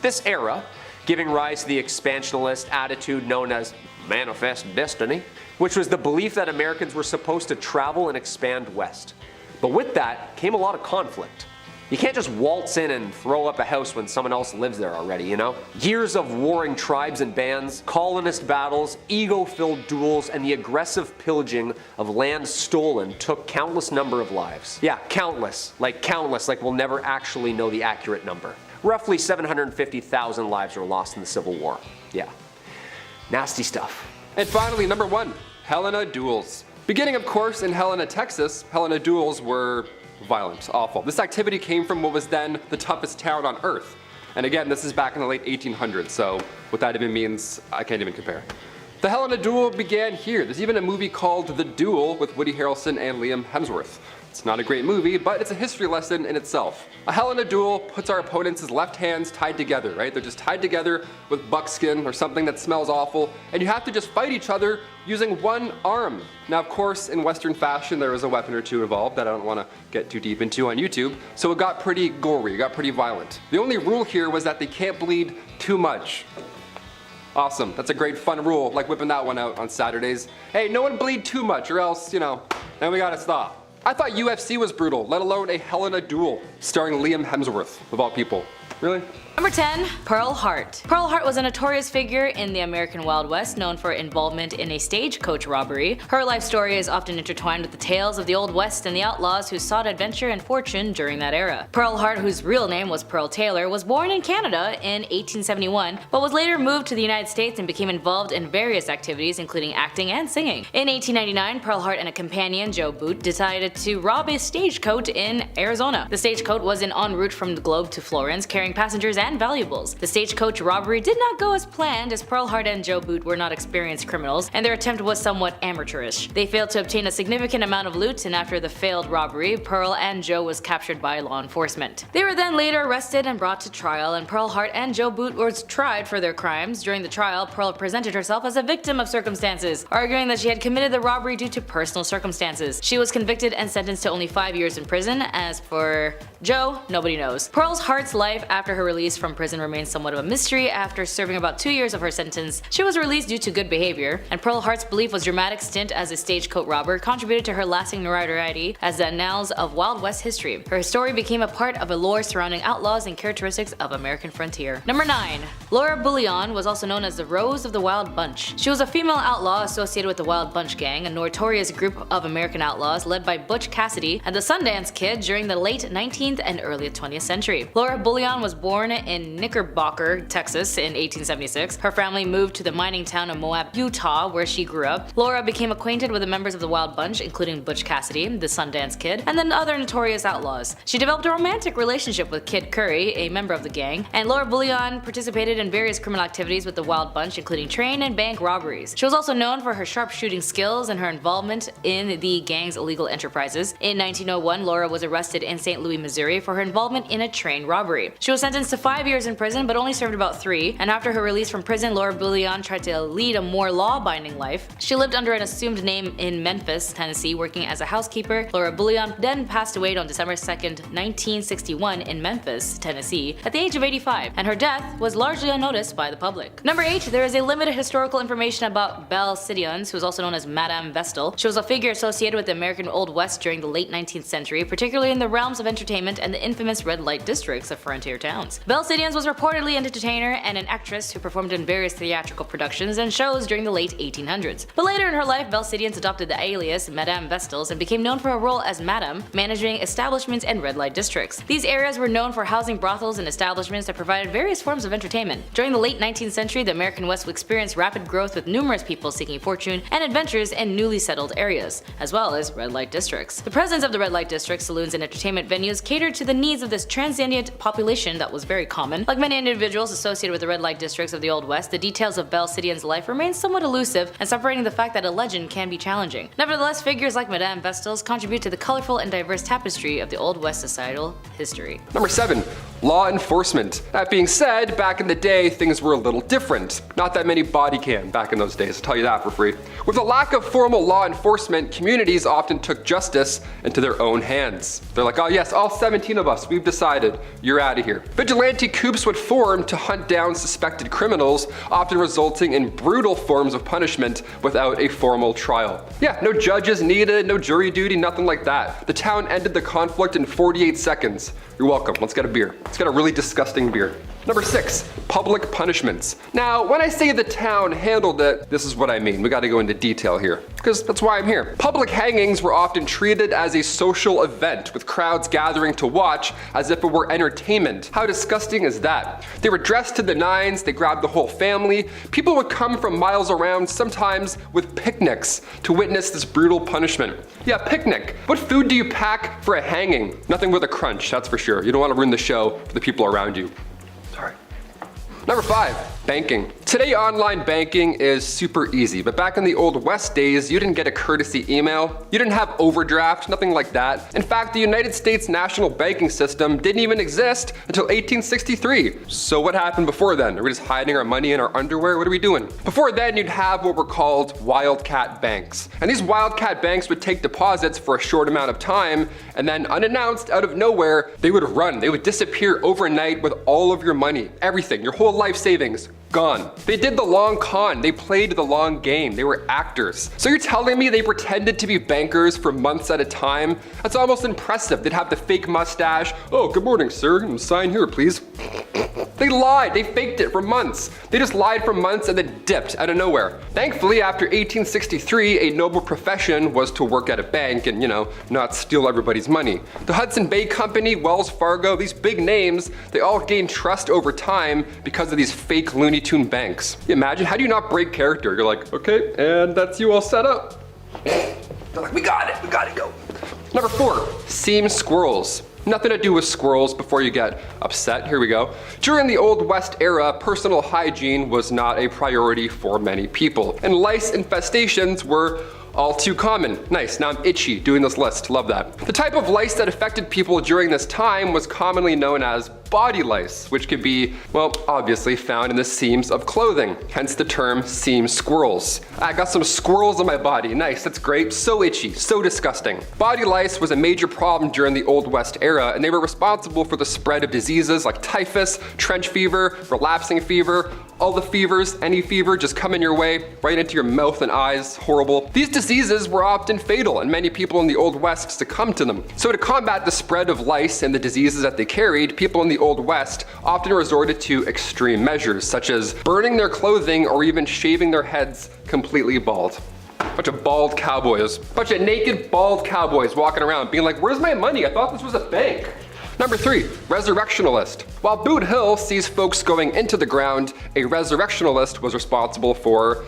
This era, giving rise to the expansionist attitude known as manifest destiny, which was the belief that Americans were supposed to travel and expand west. But with that came a lot of conflict. You can't just waltz in and throw up a house when someone else lives there already, you know? Years of warring tribes and bands, colonist battles, ego-filled duels, and the aggressive pillaging of land stolen took countless number of lives. Yeah, countless, like we'll never actually know the accurate number. Roughly 750,000 lives were lost in the Civil War. Yeah, nasty stuff. And finally, number 1, Helena duels. Beginning, of course, in Helena, Texas, Helena duels were violent, awful. This activity came from what was then the toughest town on earth. And again, this is back in the late 1800s, so what that even means, I can't even compare. The Helena duel began here. There's even a movie called The Duel with Woody Harrelson and Liam Hemsworth. It's not a great movie, but it's a history lesson in itself. A Helena duel puts our opponents' left hands tied together, right? They're just tied together with buckskin or something that smells awful, and you have to just fight each other using one arm. Now, of course, in Western fashion, there was a weapon or two involved that I don't want to get too deep into on YouTube, so it got pretty gory, it got pretty violent. The only rule here was that they can't bleed too much. Awesome, that's a great fun rule, like whipping that one out on Saturdays. Hey, no one bleed too much or else, you know, then we gotta stop. I thought UFC was brutal, let alone a Helena duel, starring Liam Hemsworth, of all people. Really? Number 10, Pearl Hart. Pearl Hart was a notorious figure in the American Wild West, known for involvement in a stagecoach robbery. Her life story is often intertwined with the tales of the Old West and the outlaws who sought adventure and fortune during that era. Pearl Hart, whose real name was Pearl Taylor, was born in Canada in 1871, but was later moved to the United States and became involved in various activities, including acting and singing. In 1899, Pearl Hart and a companion, Joe Boot, decided to rob a stagecoach in Arizona. The stagecoach was en route from the Globe to Florence, carrying passengers and valuables. The stagecoach robbery did not go as planned, as Pearl Hart and Joe Boot were not experienced criminals, and their attempt was somewhat amateurish. They failed to obtain a significant amount of loot, and after the failed robbery, Pearl and Joe was captured by law enforcement. They were then later arrested and brought to trial, and Pearl Hart and Joe Boot were tried for their crimes. During the trial, Pearl presented herself as a victim of circumstances, arguing that she had committed the robbery due to personal circumstances. She was convicted and sentenced to only 5 years in prison. As for Joe, nobody knows. Pearl Hart's life after her release from prison remains somewhat of a mystery. After serving about 2 years of her sentence, she was released due to good behavior, and Pearl Hart's belief was dramatic stint as a stagecoach robber contributed to her lasting notoriety as the annals of Wild West history. Her story became a part of a lore surrounding outlaws and characteristics of American frontier. Number 9. Laura Bullion was also known as the Rose of the Wild Bunch. She was a female outlaw associated with the Wild Bunch Gang, a notorious group of American outlaws led by Butch Cassidy and the Sundance Kid during the late 19th and early 20th century. Laura Bullion was born in Knickerbocker, Texas in 1876. Her family moved to the mining town of Moab, Utah, where she grew up. Laura became acquainted with the members of the Wild Bunch, including Butch Cassidy, the Sundance Kid, and then other notorious outlaws. She developed a romantic relationship with Kid Curry, a member of the gang, and Laura Bullion participated in various criminal activities with the Wild Bunch, including train and bank robberies. She was also known for her sharpshooting skills and her involvement in the gang's illegal enterprises. In 1901, Laura was arrested in St. Louis, Missouri for her involvement in a train robbery. She was sentenced to 5 years in prison but only served about 3, and after her release from prison, Laura Bullion tried to lead a more law-abiding life. She lived under an assumed name in Memphis, Tennessee, working as a housekeeper. Laura Bullion then passed away on December 2nd, 1961 in Memphis, Tennessee, at the age of 85, and her death was largely unnoticed by the public. Number 8, there is a limited historical information about Belle Sidions, who is also known as Madame Vestal. She was a figure associated with the American Old West during the late 19th century, particularly in the realms of entertainment and the infamous red light districts of frontier towns. Belle Sidions was reportedly an entertainer and an actress who performed in various theatrical productions and shows during the late 1800s. But later in her life, Belle Sidions adopted the alias Madame Vestals and became known for her role as Madame, managing establishments and red light districts. These areas were known for housing brothels and establishments that provided various forms of entertainment. During the late 19th century, the American West would experience rapid growth with numerous people seeking fortune and adventures in newly settled areas, as well as red light districts. The presence of the red light districts, saloons, and entertainment venues catered to the needs of this transient population that was very common. Like many individuals associated with the red light districts of the Old West, the details of Belle Sidion's life remain somewhat elusive and separating the fact that a legend can be challenging. Nevertheless, figures like Madame Vestals contribute to the colorful and diverse tapestry of the Old West societal history. Number 7, law enforcement. That being said, back in the day, things were a little different. Not that many body cam back in those days, I'll tell you that for free. With a lack of formal law enforcement, communities often took justice into their own hands. They're like, oh yes, all 17 of us, we've decided, you're out of here. Vigilante coups would form to hunt down suspected criminals, often resulting in brutal forms of punishment without a formal trial. Yeah, no judges needed, no jury duty, nothing like that. The town ended the conflict in 48 seconds. You're welcome, let's get a beer. Let's get a really disgusting beer. Number 6, public punishments. Now, when I say the town handled it, this is what I mean. We gotta go into detail here, because that's why I'm here. Public hangings were often treated as a social event, with crowds gathering to watch as if it were entertainment. How disgusting is that? They were dressed to the nines, they grabbed the whole family. People would come from miles around, sometimes with picnics, to witness this brutal punishment. Yeah, picnic. What food do you pack for a hanging? Nothing with a crunch, that's for sure. You don't want to ruin the show for the people around you. Sorry. Number 5, banking. Today, online banking is super easy, but back in the Old West days, you didn't get a courtesy email, you didn't have overdraft, nothing like that. In fact, the United States national banking system didn't even exist until 1863. So what happened before then? Are we just hiding our money in our underwear? What are we doing? Before then, you'd have what were called wildcat banks. And these wildcat banks would take deposits for a short amount of time, and then unannounced, out of nowhere, they would run. They would disappear overnight with all of your money, everything, your whole life savings, gone. They did the long con, they played the long game, they were actors. So you're telling me they pretended to be bankers for months at a time? That's almost impressive. They'd have the fake mustache. Oh, good morning, sir. Sign here, please. They lied, they faked it for months. They just lied for months and then dipped out of nowhere. Thankfully, after 1863, a noble profession was to work at a bank and, not steal everybody's money. The Hudson Bay Company, Wells Fargo, these big names, they all gained trust over time because of these fake Looney Tune banks. You imagine, how do you not break character? You're like, okay, and that's you all set up. They're like, we got it, go. Number 4, seam squirrels. Nothing to do with squirrels before you get upset. Here we go. During the Old West era, personal hygiene was not a priority for many people, and lice infestations were all too common. Nice, now I'm itchy doing this list, love that. The type of lice that affected people during this time was commonly known as body lice, which could be, well, obviously found in the seams of clothing, hence the term seam squirrels. I got some squirrels on my body, nice, that's great, so itchy, so disgusting. Body lice was a major problem during the Old West era, and they were responsible for the spread of diseases like typhus, trench fever, relapsing fever, all the fevers, any fever just coming your way, right into your mouth and eyes, horrible. These diseases were often fatal, and many people in the Old West succumbed to them. So to combat the spread of lice and the diseases that they carried, people in the Old West often resorted to extreme measures, such as burning their clothing or even shaving their heads completely bald. Bunch of bald cowboys. Bunch of naked bald cowboys walking around being like, where's my money? I thought this was a bank. Number 3, resurrectionalist. While Boot Hill sees folks going into the ground, a resurrectionalist was responsible for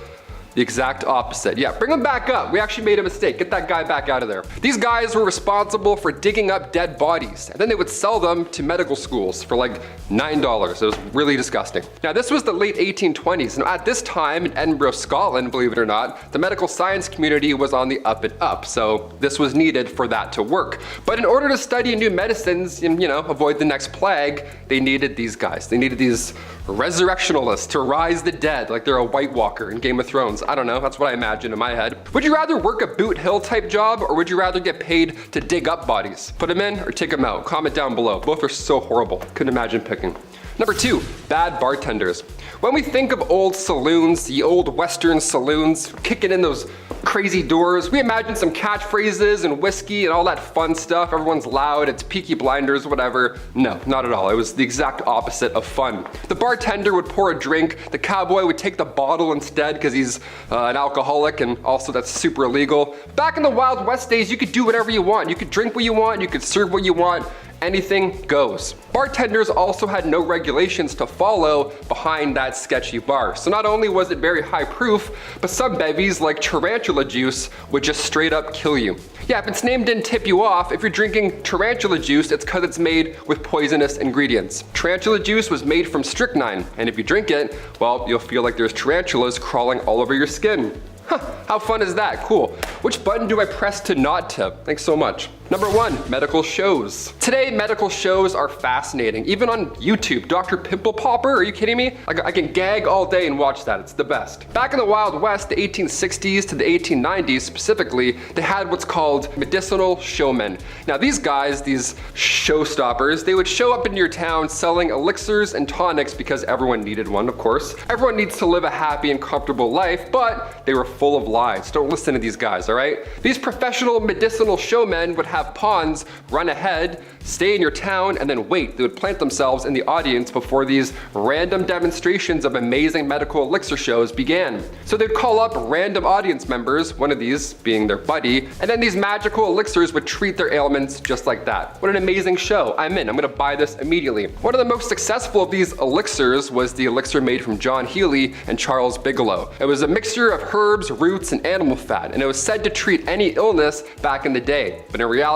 the exact opposite. Yeah, bring him back up. We actually made a mistake. Get that guy back out of there. These guys were responsible for digging up dead bodies, and then they would sell them to medical schools for like $9. It was really disgusting. Now, this was the late 1820s, and at this time in Edinburgh, Scotland, believe it or not, the medical science community was on the up and up, so this was needed for that to work. But in order to study new medicines and, avoid the next plague, they needed these guys. They needed these resurrectionalists to rise the dead like they're a White Walker in Game of Thrones. I don't know, that's what I imagine in my head. Would you rather work a Boot Hill type job, or would you rather get paid to dig up bodies? Put them in or take them out? Comment down below. Both are so horrible. Couldn't imagine picking. Number 2, bad bartenders. When we think of old saloons, the old Western saloons, kicking in those crazy doors, we imagine some catchphrases and whiskey and all that fun stuff. Everyone's loud, it's Peaky Blinders, whatever. No, not at all. It was the exact opposite of fun. The bartender would pour a drink, the cowboy would take the bottle instead because he's an alcoholic, and also that's super illegal. Back in the Wild West days, you could do whatever you want. You could drink what you want, you could serve what you want. Anything goes. Bartenders also had no regulations to follow behind that sketchy bar. So not only was it very high proof, but some bevies like tarantula juice would just straight up kill you. Yeah, if its name didn't tip you off, if you're drinking tarantula juice, it's because it's made with poisonous ingredients. Tarantula juice was made from strychnine, and if you drink it, well, you'll feel like there's tarantulas crawling all over your skin. Huh, how fun is that? Cool. Which button do I press to not tip? Thanks so much. Number 1, medical shows. Today, medical shows are fascinating. Even on YouTube, Dr. Pimple Popper, are you kidding me? I can gag all day and watch that, it's the best. Back in the Wild West, the 1860s to the 1890s specifically, they had what's called medicinal showmen. Now these guys, these showstoppers, they would show up in your town selling elixirs and tonics because everyone needed one, of course. Everyone needs to live a happy and comfortable life, but they were full of lies. Don't listen to these guys, all right? These professional medicinal showmen would have pawns run ahead, stay in your town, and then wait. They would plant themselves in the audience before these random demonstrations of amazing medical elixir shows began. So they'd call up random audience members, one of these being their buddy, and then these magical elixirs would treat their ailments just like that. What an amazing show. I'm in. I'm gonna buy this immediately. One of the most successful of these elixirs was the elixir made from John Healy and Charles Bigelow. It was a mixture of herbs, roots, and animal fat, and it was said to treat any illness back in the day. But in reality,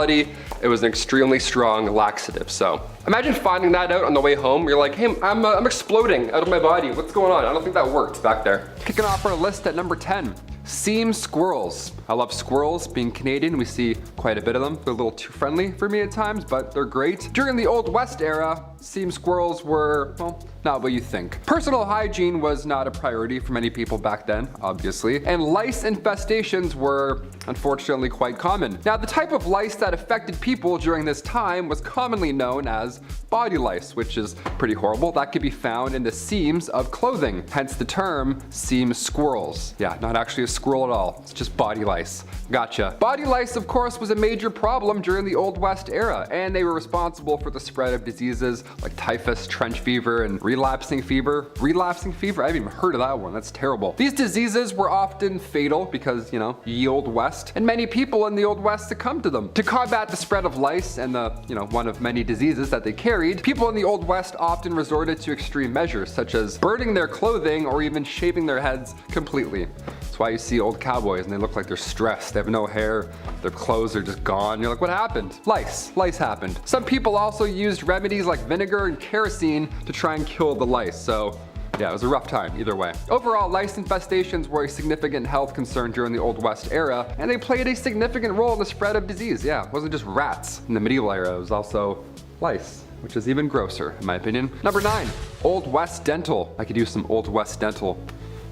it was an extremely strong laxative. So imagine finding that out on the way home. You're like, hey, I'm exploding out of my body. What's going on? I don't think that worked back there. Kicking off our list at number 10. Seam squirrels. I love squirrels. Being Canadian, we see quite a bit of them. They're a little too friendly for me at times, but they're great. During the Old West era, seam squirrels were, well, not what you think. Personal hygiene was not a priority for many people back then, obviously, and lice infestations were unfortunately quite common. Now, the type of lice that affected people during this time was commonly known as body lice, which is pretty horrible. That could be found in the seams of clothing, hence the term seam squirrels. Yeah, not actually a squirrel at all. It's just body lice. Gotcha. Body lice, of course, was a major problem during the Old West era, and they were responsible for the spread of diseases like typhus, trench fever, and relapsing fever. Relapsing fever? I haven't even heard of that one. That's terrible. These diseases were often fatal because, ye Old West, and many people in the Old West succumbed to them. To combat the spread of lice and the, one of many diseases that they carried, people in the Old West often resorted to extreme measures, such as burning their clothing or even shaving their heads completely. That's why you see old cowboys and they look like they're stressed. They have no hair, their clothes are just gone. You're like, what happened? Lice. Lice happened. Some people also used remedies like vinegar and kerosene to try and kill the lice. So yeah, it was a rough time either way. Overall, lice infestations were a significant health concern during the Old West era, and they played a significant role in the spread of disease. Yeah, it wasn't just rats in the medieval era, it was also lice, which is even grosser in my opinion. Number 9, Old West dental. I could use some Old West dental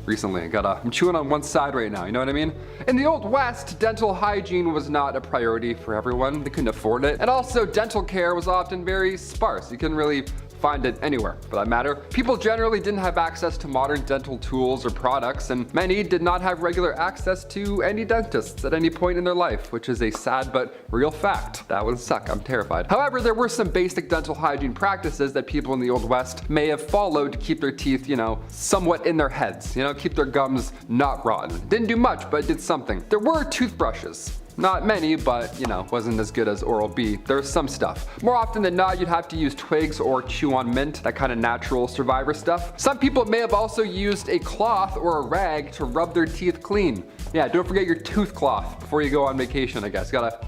recently. I'm chewing on one side right now, you know what I mean? In the Old West, dental hygiene was not a priority for everyone. They couldn't afford it. And also, dental care was often very sparse. You couldn't really find it anywhere for that matter. People generally didn't have access to modern dental tools or products, and many did not have regular access to any dentists at any point in their life, which is a sad but real fact. That would suck, I'm terrified. However, there were some basic dental hygiene practices that people in the Old West may have followed to keep their teeth, somewhat in their heads, keep their gums not rotten. Didn't do much, but it did something. There were toothbrushes. Not many, but you know, wasn't as good as Oral-B. There was some stuff. More often than not, you'd have to use twigs or chew on mint, that kind of natural survivor stuff. Some people may have also used a cloth or a rag to rub their teeth clean. Yeah, don't forget your tooth cloth before you go on vacation, I guess. Gotta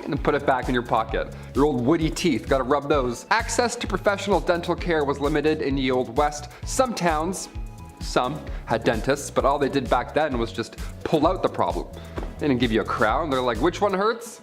and then put it back in your pocket. Your old woody teeth, gotta rub those. Access to professional dental care was limited in the Old West. Some towns, some had dentists, but all they did back then was just pull out the problem. They didn't give you a crown. They're like, which one hurts?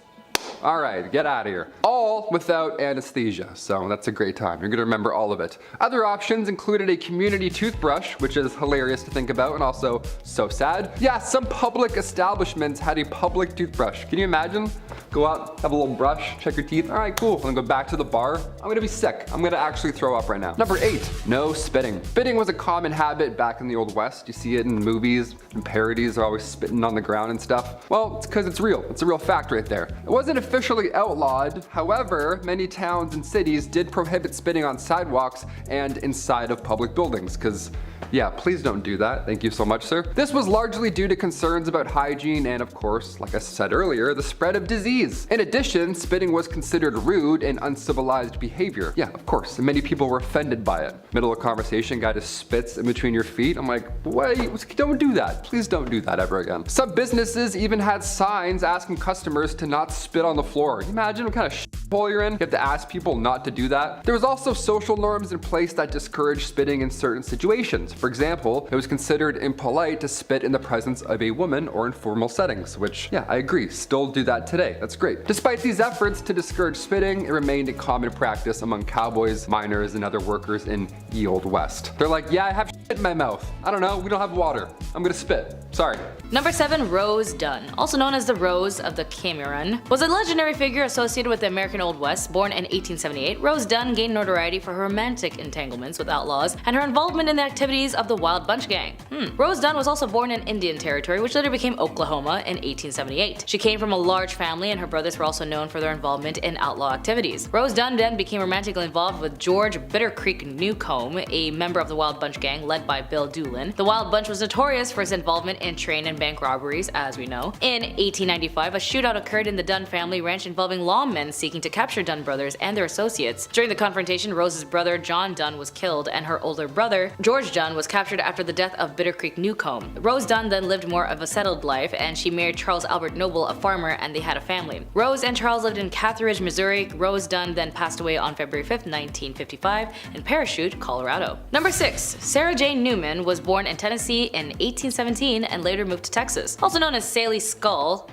All right, get out of here. All without anesthesia, so that's a great time. You're gonna remember all of it. Other options included a community toothbrush, which is hilarious to think about and also so sad. Yeah, some public establishments had a public toothbrush. Can you imagine? Go out, have a little brush, check your teeth. All right, cool. I'm gonna go back to the bar. I'm gonna be sick. I'm gonna actually throw up right now. Number 8, no spitting. Spitting was a common habit back in the Old West. You see it in movies and parodies. They're always spitting on the ground and stuff. Well, it's because it's real. It's a real fact right there. It wasn't officially outlawed. However, many towns and cities did prohibit spitting on sidewalks and inside of public buildings, because yeah, please don't do that. Thank you so much, sir. This was largely due to concerns about hygiene and, of course, like I said earlier, the spread of disease. In addition, spitting was considered rude and uncivilized behavior. Yeah, of course, and many people were offended by it. Middle of conversation, guy just spits in between your feet. I'm like, wait, don't do that. Please don't do that ever again. Some businesses even had signs asking customers to not spit on the floor. Can you imagine what kind of shithole you're in? You have to ask people not to do that. There was also social norms in place that discouraged spitting in certain situations. For example, it was considered impolite to spit in the presence of a woman or in formal settings, which, yeah, I agree, still do that today. That's great. Despite these efforts to discourage spitting, it remained a common practice among cowboys, miners, and other workers in the Old West. They're like, yeah, I have shit in my mouth. I don't know, we don't have water. I'm gonna spit. Sorry. Number 7, Rose Dunn, also known as the Rose of the Cameron, was a legendary figure associated with the American Old West. Born in 1878, Rose Dunn gained notoriety for her romantic entanglements with outlaws and her involvement in the activities of the Wild Bunch Gang. Rose Dunn was also born in Indian Territory, which later became Oklahoma in 1878. She came from a large family and her brothers were also known for their involvement in outlaw activities. Rose Dunn then became romantically involved with George Bitter Creek Newcomb, a member of the Wild Bunch Gang led by Bill Doolin. The Wild Bunch was notorious for its involvement in train and bank robberies, as we know. In 1895, a shootout occurred in the Dunn family ranch involving lawmen seeking to capture Dunn brothers and their associates. During the confrontation, Rose's brother John Dunn was killed and her older brother George Dunn was captured after the death of Bitter Creek Newcomb. Rose Dunn then lived more of a settled life and she married Charles Albert Noble, a farmer, and they had a family. Rose and Charles lived in Cathridge, Missouri. Rose Dunn then passed away on February 5, 1955 in Parachute, Colorado. Number 6. Sarah Jane Newman was born in Tennessee in 1817 and later moved to Texas. Also known as Sally Skull,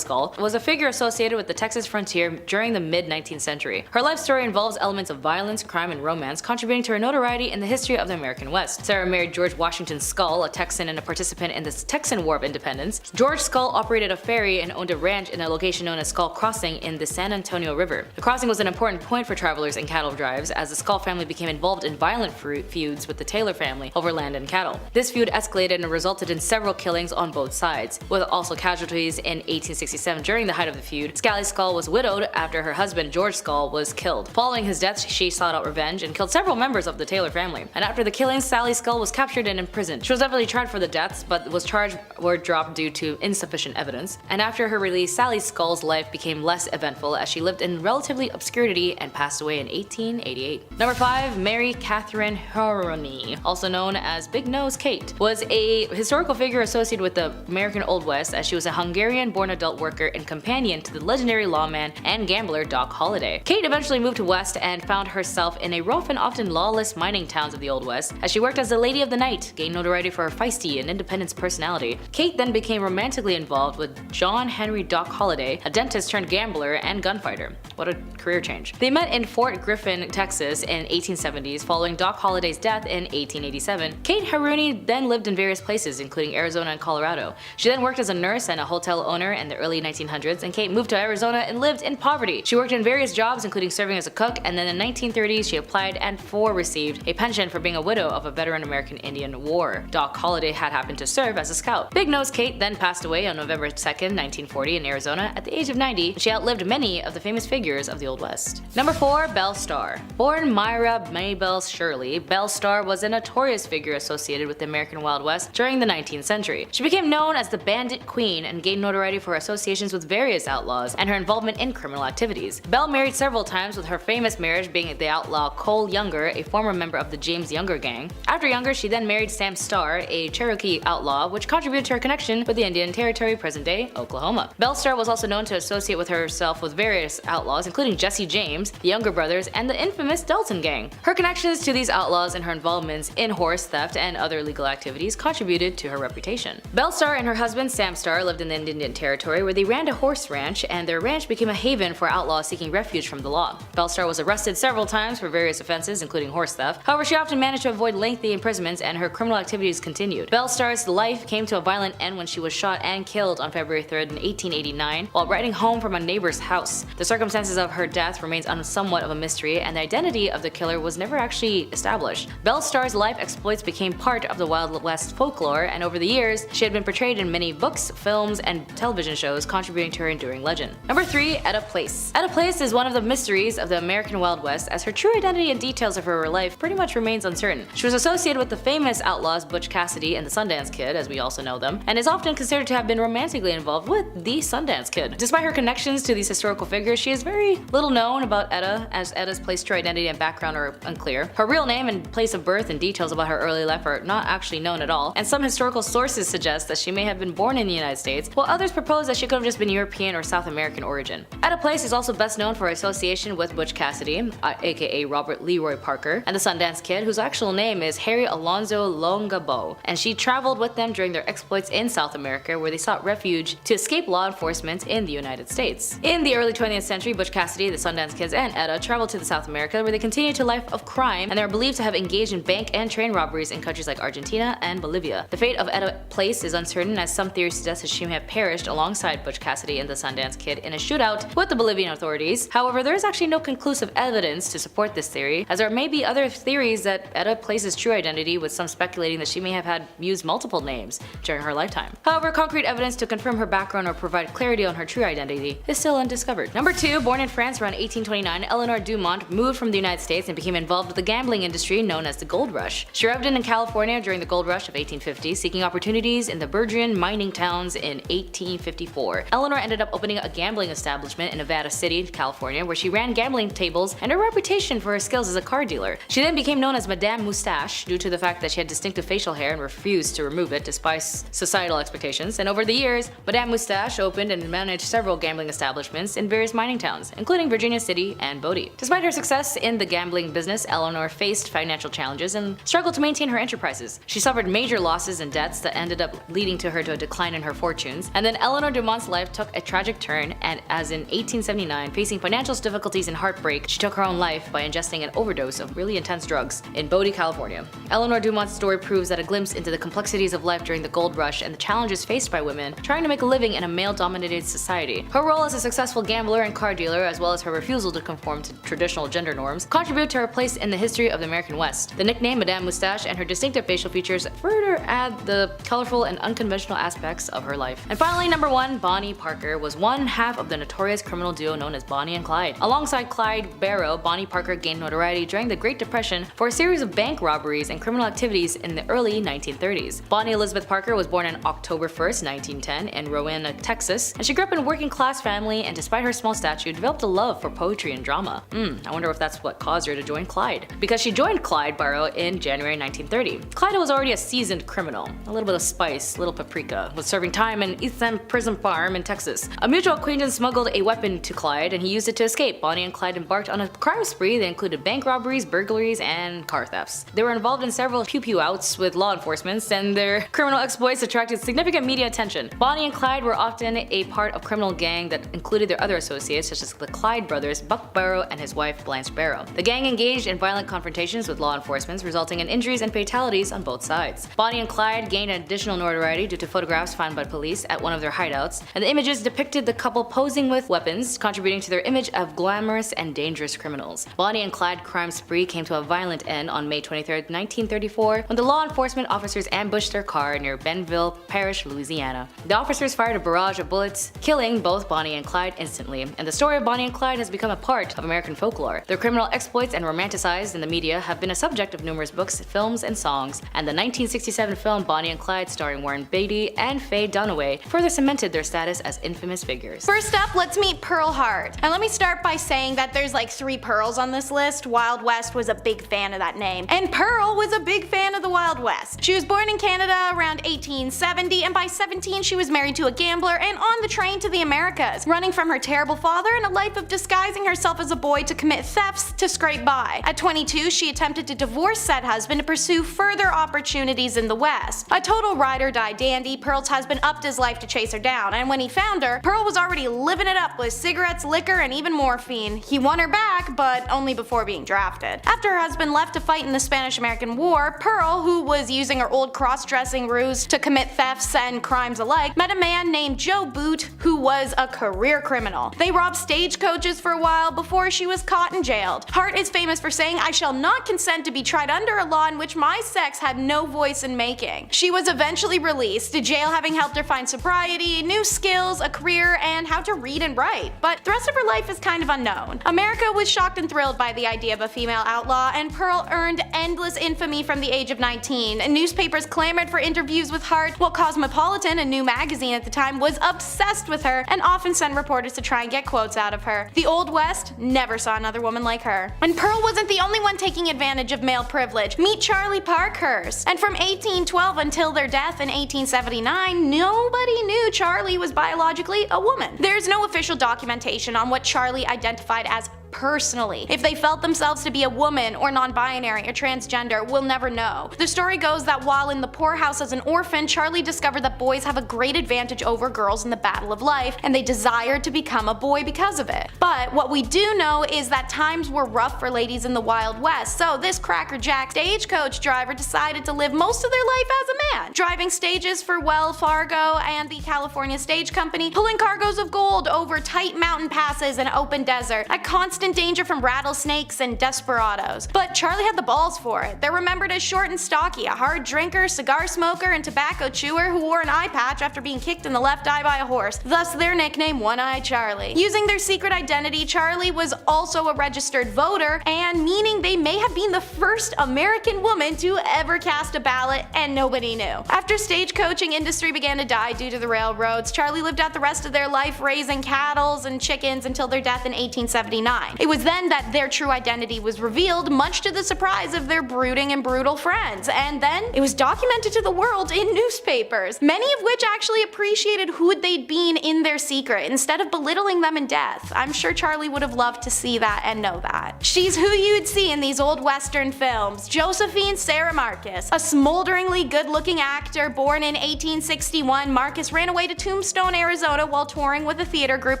was a figure associated with the Texas frontier during the mid-19th century. Her life story involves elements of violence, crime, and romance, contributing to her notoriety in the history of the American West. Sarah married George Washington Skull, a Texan and a participant in the Texan War of Independence. George Skull operated a ferry and owned a ranch in a location known as Skull Crossing in the San Antonio River. The crossing was an important point for travelers and cattle drives, as the Skull family became involved in violent feuds with the Taylor family over land and cattle. This feud escalated and resulted in several killings on both sides, with also casualties in 1867 during the height of the feud. Sally Skull was widowed after her husband George Skull was killed. Following his death, she sought out revenge and killed several members of the Taylor family. And after the killings, Sally Skull was captured and imprisoned. She was definitely tried for the deaths, but was charged were dropped due to insufficient evidence. And after her release, Sally Skull's life became less eventful as she lived in relatively obscurity and passed away in 1888. Number 5. Mary Catherine Haroni, also known as Big Nose Kate, was a historical figure associated with the American Old West, as she was a Hungarian-born adult worker and companion to the legendary lawman and gambler Doc Holliday. Kate eventually moved to West and found herself in a rough and often lawless mining towns of the Old West, as she worked as the Lady of the Night, gained notoriety for her feisty and independent personality. Kate then became romantically involved with John Henry Doc Holliday, a dentist turned gambler and gunfighter. What a career change. They met in Fort Griffin, Texas in 1870s. Following Doc Holliday's death in 1887, Kate Haroni then lived in various places, including Arizona and Colorado. She then worked as a nurse and a hotel owner in the early 1900s, and Kate moved to Arizona and lived in poverty. She worked in various jobs including serving as a cook, and then in the 1930s she applied and received a pension for being a widow of a veteran American Indian War. Doc Holliday had happened to serve as a scout. Big Nose Kate then passed away on November 2nd, 1940 in Arizona at the age of 90. She outlived many of the famous figures of the Old West. Number 4. Belle Starr. Born Myra Maybelle Shirley, Belle Starr was a notorious figure associated with the American Wild West during the 19th century. She became known as the Bandit Queen and gained notoriety for her associations with various outlaws and her involvement in criminal activities. Belle married several times, with her famous marriage being the outlaw Cole Younger, a former member of the James Younger gang. After Younger, she then married Sam Starr, a Cherokee outlaw, which contributed to her connection with the Indian Territory, present-day Oklahoma. Belle Starr was also known to associate with herself with various outlaws, including Jesse James, the Younger brothers, and the infamous Dalton gang. Her connections to these outlaws and her involvements in horse theft and other illegal activities contributed to her reputation. Belle Starr and her husband Sam Starr lived in the Indian Territory, where they ran a horse ranch, and their ranch became a haven for outlaws seeking refuge from the law. Belle Starr was arrested several times for various offenses, including horse theft. However, she often managed to avoid lengthy imprisonments, and her criminal activities continued. Belle Starr's life came to a violent end when she was shot and killed on February 3rd in 1889 while riding home from a neighbor's house. The circumstances of her death remains somewhat of a mystery, and the identity of the killer was never actually established. Belle Starr's life exploits became part of the Wild West folklore, and over the years, she had been portrayed in many books, films, and television shows, contributing to her enduring legend. Number 3. Etta Place. Etta Place is one of the mysteries of the American Wild West, as her true identity and details of her life pretty much remains uncertain. She was associated with the famous outlaws Butch Cassidy and the Sundance Kid, as we also know them, and is often considered to have been romantically involved with the Sundance Kid. Despite her connections to these historical figures, she is very little known about Etta, as Etta's place, true identity, and background are unclear. Her real name and place of birth and details about her early life are not actually known at all, and some historical sources suggest that she may have been born in the United States, while others propose that she could have just been European or South American origin. Etta Place is also best known for her association with Butch Cassidy, aka Robert Leroy Parker, and the Sundance Kid, whose actual name is Harry Alonzo Longabo, and she traveled with them during their exploits in South America, where they sought refuge to escape law enforcement in the United States. In the early 20th century, Butch Cassidy, the Sundance Kids, and Etta traveled to South America, where they continued a life of crime, and they are believed to have engaged in bank and train robberies in countries like Argentina and Bolivia. The fate of Etta Place is uncertain, as some theories suggest that she may have perished alongside Butch Cassidy and the Sundance Kid in a shootout with the Bolivian authorities. However, there is actually no conclusive evidence to support this theory, as there may be other theories that Etta Place's true identity, with some speculating that she may have had used multiple names during her lifetime. However, concrete evidence to confirm her background or provide clarity on her true identity is still undiscovered. Number 2. Born in France around 1829, Eleanor Dumont moved from the United States and became involved with the gambling industry known as the Gold Rush. She arrived in California during the Gold Rush of 1850, seeking opportunities in the burgeoning mining towns in 1854. Eleanor ended up opening a gambling establishment in Nevada City, California, where she ran gambling tables and her reputation for her skills as a card dealer. She then became known as Madame Moustache due to the fact that she had distinctive facial hair and refused to remove it despite societal expectations. And over the years, Madame Moustache opened and managed several gambling establishments in various mining towns, including Virginia City and Bodie. Despite her success in the gambling business, Eleanor faced financial challenges and struggled to maintain her enterprises. She suffered major losses and debts that ended up leading to her to a decline in her fortunes. And then Eleanor Dumont's life took a tragic turn, and as in 1879, facing financial difficulties and heartbreak, she took her own life by ingesting an overdose of really intense drugs in Bodie, California. Eleanor Dumont's story proves that a glimpse into the complexities of life during the gold rush and the challenges faced by women trying to make a living in a male-dominated society. Her role as a successful gambler and card dealer, as well as her refusal to conform to traditional gender norms, contribute to her place in the history of the American West. The nickname Madame Moustache and her distinctive facial features further add the colorful and unconventional aspects of her life. And finally, number 1, Bonnie Parker was one half of the notorious criminal duo known as Bonnie and Clyde. Alongside Clyde Barrow, Bonnie Parker gained notoriety during the Great Depression for a series of bank robberies and criminal activities in the early 1930s. Bonnie Elizabeth Parker was born on October 1st, 1910 in Rowena, Texas, and she grew up in a working-class family, and despite her small stature, developed a love for poetry and drama. I wonder if that's what caused her to join Clyde. Because she joined Clyde Barrow in January 1930. Clyde was already a seasoned criminal, a little bit of spice, little paprika, was serving time in East End Prison Farm in Texas. A mutual acquaintance smuggled a weapon to Clyde, and he used it to escape. Bonnie and Clyde embarked on a crime spree that included bank robberies, burglaries, and car thefts. They were involved in several pew-pew outs with law enforcement, and their criminal exploits attracted significant media attention. Bonnie and Clyde were often a part of criminal gang that included their other associates, such as the Clyde brothers, Buck Barrow and his wife Blanche Barrow. The gang engaged in violent confrontations with law enforcement, resulting in injuries and fatalities on both sides. Bonnie and Clyde gained additional notoriety due to photographs found by police at one of their hideouts, and the images depicted the couple posing with weapons, contributing contributing to their image of glamorous and dangerous criminals. Bonnie and Clyde crime spree came to a violent end on May 23, 1934, when the law enforcement officers ambushed their car near Bentonville Parish, Louisiana. The officers fired a barrage of bullets, killing both Bonnie and Clyde instantly, and the story of Bonnie and Clyde has become a part of American folklore. Their criminal exploits and romanticized in the media have been a subject of numerous books, films, and songs, and the 1967 film Bonnie and Clyde starring Warren Beatty and Faye Dunaway further cemented their status as infamous figures. First up, let's meet Pearl Hart. And let me start by saying that there's like 3 Pearls on this list. Wild West was a big fan of that name. And Pearl was a big fan of the Wild West. She was born in Canada around 1870, and by 17 she was married to a gambler and on the train to the Americas, running from her terrible father and a life of disguising herself as a boy to commit thefts to scrape by. At 22, she attempted to divorce said husband to pursue further opportunities in the West. A total ride-or-die dandy, Pearl's husband upped his life to chase her down, and when he found her, Pearl was already living it up with cigarettes, liquor, and even morphine. He won her back, but only before being drafted. After her husband left to fight in the Spanish-American War, Pearl, who was using her old cross-dressing ruse to commit thefts and crimes alike, met a man named Joe Boot, who was a career criminal. They robbed stagecoaches for a while before she was caught and jailed. Hart is famous for saying, "I shall not consent to be tried under a law in which my sex had no voice in making." She was eventually released, to jail having helped her find sobriety, new skills, a career, and how to read and write. But the rest of her life is kind of unknown. America was shocked and thrilled by the idea of a female outlaw, and Pearl earned endless infamy from the age of 19. Newspapers clamored for interviews with Hart, while Cosmopolitan, a new magazine at the time, was obsessed with her and often sent reporters to try and get quotes out of her. The Old West never saw another woman like her. And Pearl wasn't the only one taking advantage of male privilege. Meet Charlie Parkhurst. And from 1812 until their death in 1879, nobody knew Charlie was biologically a woman. There's no official documentation on what Charlie identified as personally. If they felt themselves to be a woman or non-binary or transgender, we'll never know. The story goes that while in the poorhouse as an orphan, Charlie discovered that boys have a great advantage over girls in the battle of life, and they desired to become a boy because of it. But what we do know is that times were rough for ladies in the Wild West, so this crackerjack stagecoach driver decided to live most of their life as a man, driving stages for Wells Fargo and the California Stage Company, pulling cargoes of gold over tight mountain passes and open desert, at constant danger from rattlesnakes and desperados. But Charlie had the balls for it. They're remembered as short and stocky, a hard drinker, cigar smoker, and tobacco chewer who wore an eye patch after being kicked in the left eye by a horse, thus their nickname One-Eyed Charlie. Using their secret identity, Charlie was also a registered voter, and meaning they may have been the first American woman to ever cast a ballot, and nobody knew. After stagecoaching industry began to die due to the railroads, Charlie lived out the rest of their life raising cattle and chickens until their death in 1879. It was then that their true identity was revealed, much to the surprise of their brooding and brutal friends, and then it was documented to the world in newspapers, many of which actually appreciated who they'd been in their secret instead of belittling them in death. I'm sure Charlie would have loved to see that and know that. She's who you'd see in these old Western films. Josephine Sarah Marcus. A smolderingly good-looking actor born in 1861, Marcus ran away to Tombstone, Arizona while touring with a theater group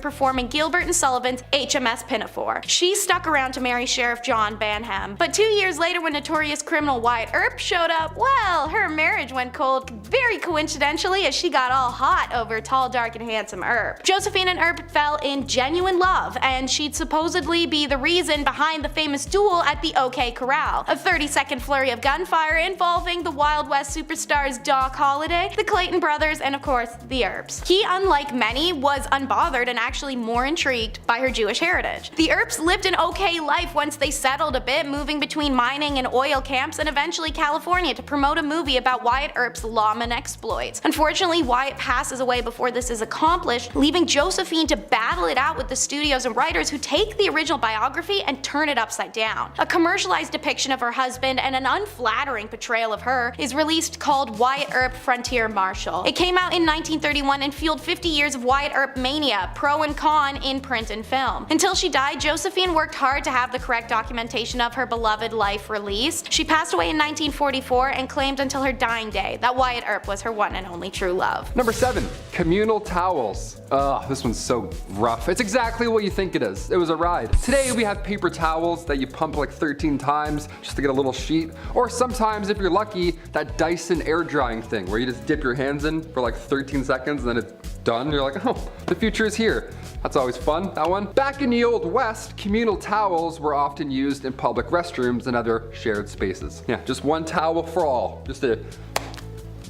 performing Gilbert and Sullivan's HMS Pinafore. She stuck around to marry Sheriff John Banham. But 2 years later, when notorious criminal Wyatt Earp showed up, well, her marriage went cold very coincidentally as she got all hot over tall, dark, and handsome Earp. Josephine and Earp fell in genuine love, and she'd supposedly be the reason behind the famous duel at the OK Corral, a 30-second flurry of gunfire involving the Wild West superstars Doc Holliday, the Clayton brothers, and of course, the Earps. He, unlike many, was unbothered and actually more intrigued by her Jewish heritage. The Earps lived an okay life once they settled a bit, moving between mining and oil camps and eventually California to promote a movie about Wyatt Earp's lawman exploits. Unfortunately, Wyatt passes away before this is accomplished, leaving Josephine to battle it out with the studios and writers who take the original biography and turn it upside down. A commercialized depiction of her husband and an unflattering portrayal of her is released called Wyatt Earp Frontier Marshal. It came out in 1931 and fueled 50 years of Wyatt Earp mania, pro and con, in print and film. Until she died, Josephine worked hard to have the correct documentation of her beloved life released. She passed away in 1944 and claimed until her dying day that Wyatt Earp was her one and only true love. Number 7. Communal towels. Ugh, this one's so rough. It's exactly what you think it is. It was a ride. Today we have paper towels that you pump like 13 times just to get a little sheet. Or sometimes, if you're lucky, that Dyson air drying thing where you just dip your hands in for like 13 seconds and then it's done. You're like, oh, the future is here. That's always fun, that one. Back in the Old West, communal towels were often used in public restrooms and other shared spaces. Yeah, just one towel for all. Just to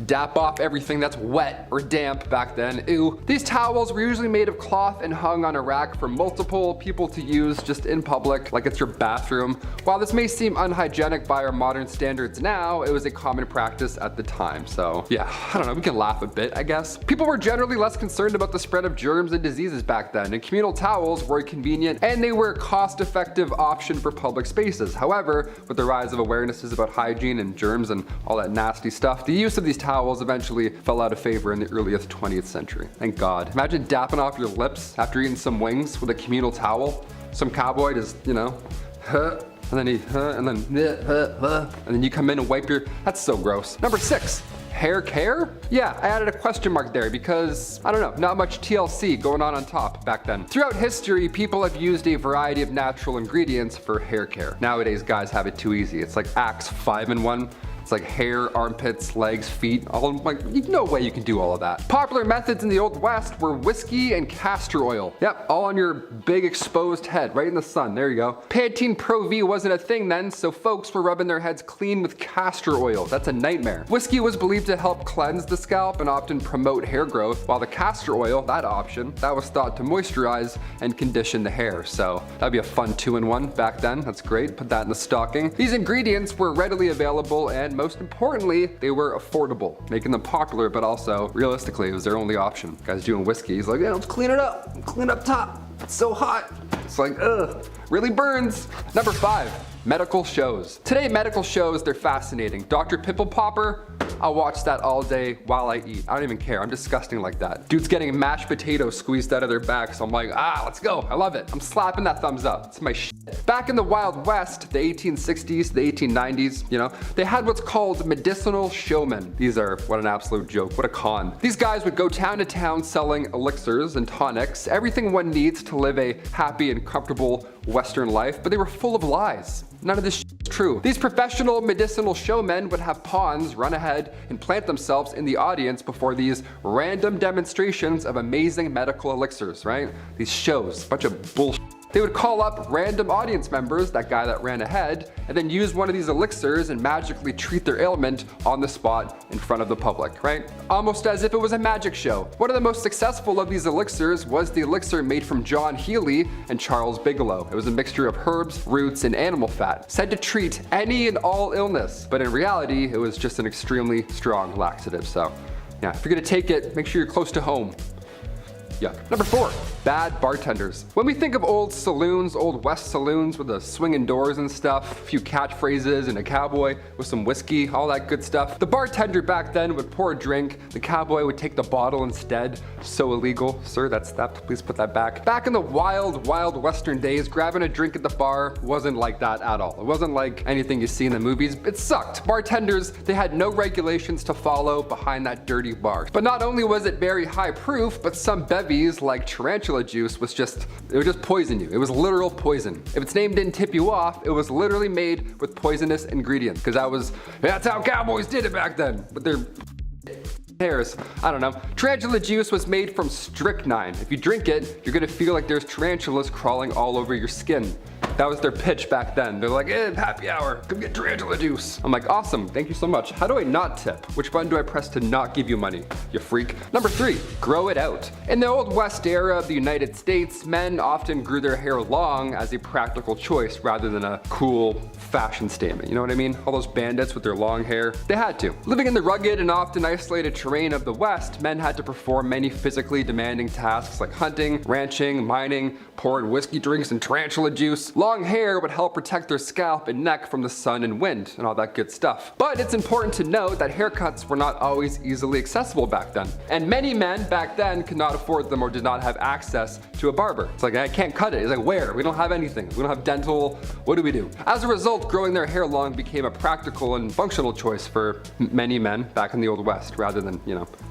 dap off everything that's wet or damp back then. Ew. These towels were usually made of cloth and hung on a rack for multiple people to use just in public, like it's your bathroom. While this may seem unhygienic by our modern standards now, it was a common practice at the time. So yeah, I don't know, we can laugh a bit, I guess. People were generally less concerned about the spread of germs and diseases back then, and communal towels were convenient and they were a cost-effective option for public spaces. However, with the rise of awarenesses about hygiene and germs and all that nasty stuff, the use of these towels eventually fell out of favor in the earliest 20th century. Thank God. Imagine dapping off your lips after eating some wings with a communal towel. Some cowboy just, you know, and then and then you come in and wipe your, that's so gross. Number 6. Hair care? Yeah, I added a question mark there because, I don't know, not much TLC going on top back then. Throughout history, people have used a variety of natural ingredients for hair care. Nowadays, guys have it too easy. It's like Axe 5-in-1. It's like hair, armpits, legs, feet, all like, no way you can do all of that. Popular methods in the Old West were whiskey and castor oil. Yep, all on your big exposed head, right in the sun, there you go. Pantene Pro V wasn't a thing then, so folks were rubbing their heads clean with castor oil. That's a nightmare. Whiskey was believed to help cleanse the scalp and often promote hair growth, while the castor oil, that option, that was thought to moisturize and condition the hair. So that'd be a fun 2-in-1 back then, that's great, put that in the stocking. These ingredients were readily available and most importantly, they were affordable, making them popular, but also, realistically, it was their only option. Guys doing whiskey, he's like, yeah, let's clean it up, clean up top. It's so hot. It's like, ugh, really burns. Number 5, medical shows. Today, medical shows, they're fascinating. Dr. Pimple Popper, I'll watch that all day while I eat. I don't even care, I'm disgusting like that. Dude's getting mashed potatoes squeezed out of their back, so I'm like, let's go, I love it. I'm slapping that thumbs up, it's my shit. Back in the Wild West, the 1860s, the 1890s, you know, they had what's called medicinal showmen. These are, what an absolute joke, what a con. These guys would go town to town selling elixirs and tonics, everything one needs to live a happy and comfortable Western life, but they were full of lies. None of this shit is true. These professional medicinal showmen would have pawns run ahead and plant themselves in the audience before these random demonstrations of amazing medical elixirs, right? These shows, bunch of bullshit. They would call up random audience members, that guy that ran ahead, and then use one of these elixirs and magically treat their ailment on the spot in front of the public, right? Almost as if it was a magic show. One of the most successful of these elixirs was the elixir made from John Healy and Charles Bigelow. It was a mixture of herbs, roots, and animal fat, said to treat any and all illness, but in reality, it was just an extremely strong laxative. So yeah, if you're gonna take it, make sure you're close to home. Yuck. Number 4, bad bartenders. When we think of old saloons, old West saloons with the swinging doors and stuff, a few catchphrases and a cowboy with some whiskey, all that good stuff, the bartender back then would pour a drink, the cowboy would take the bottle instead. So illegal. Sir, that's that, please put that back. Back in the wild Western days, grabbing a drink at the bar wasn't like that at all. It wasn't like anything you see in the movies. It sucked. Bartenders, they had no regulations to follow behind that dirty bar. But not only was it very high proof, but some bevies like tarantula juice it would just poison you. It was literal poison. If its name didn't tip you off, it was literally made with poisonous ingredients, because that's how cowboys did it back then, with their hairs. I don't know. Tarantula juice was made from strychnine. If you drink it, you're gonna feel like there's tarantulas crawling all over your skin. That was their pitch back then. They're like, happy hour, come get tarantula juice. I'm like, awesome, thank you so much. How do I not tip? Which button do I press to not give you money, you freak? Number 3, grow it out. In the Old West era of the United States, men often grew their hair long as a practical choice rather than a cool fashion statement. You know what I mean? All those bandits with their long hair, they had to. Living in the rugged and often isolated terrain of the West, men had to perform many physically demanding tasks like hunting, ranching, mining, pouring whiskey drinks and tarantula juice. Long hair would help protect their scalp and neck from the sun and wind and all that good stuff. But it's important to note that haircuts were not always easily accessible back then. And many men back then could not afford them or did not have access to a barber. It's like, I can't cut it. It's like, where? We don't have anything. We don't have dental. What do we do? As a result, growing their hair long became a practical and functional choice for many men back in the Old West rather than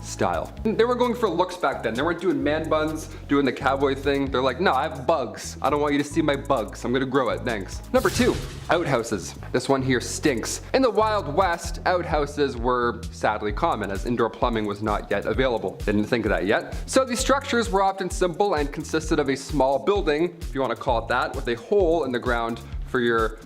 style. They were going for looks back then. They weren't doing man buns, doing the cowboy thing. They're like, no, I have bugs. I don't want you to see my bugs. I'm gonna grow it, thanks. Number 2, outhouses. This one here stinks. In the Wild West, outhouses were sadly common as indoor plumbing was not yet available. Didn't think of that yet. So these structures were often simple and consisted of a small building, if you want to call it that, with a hole in the ground for your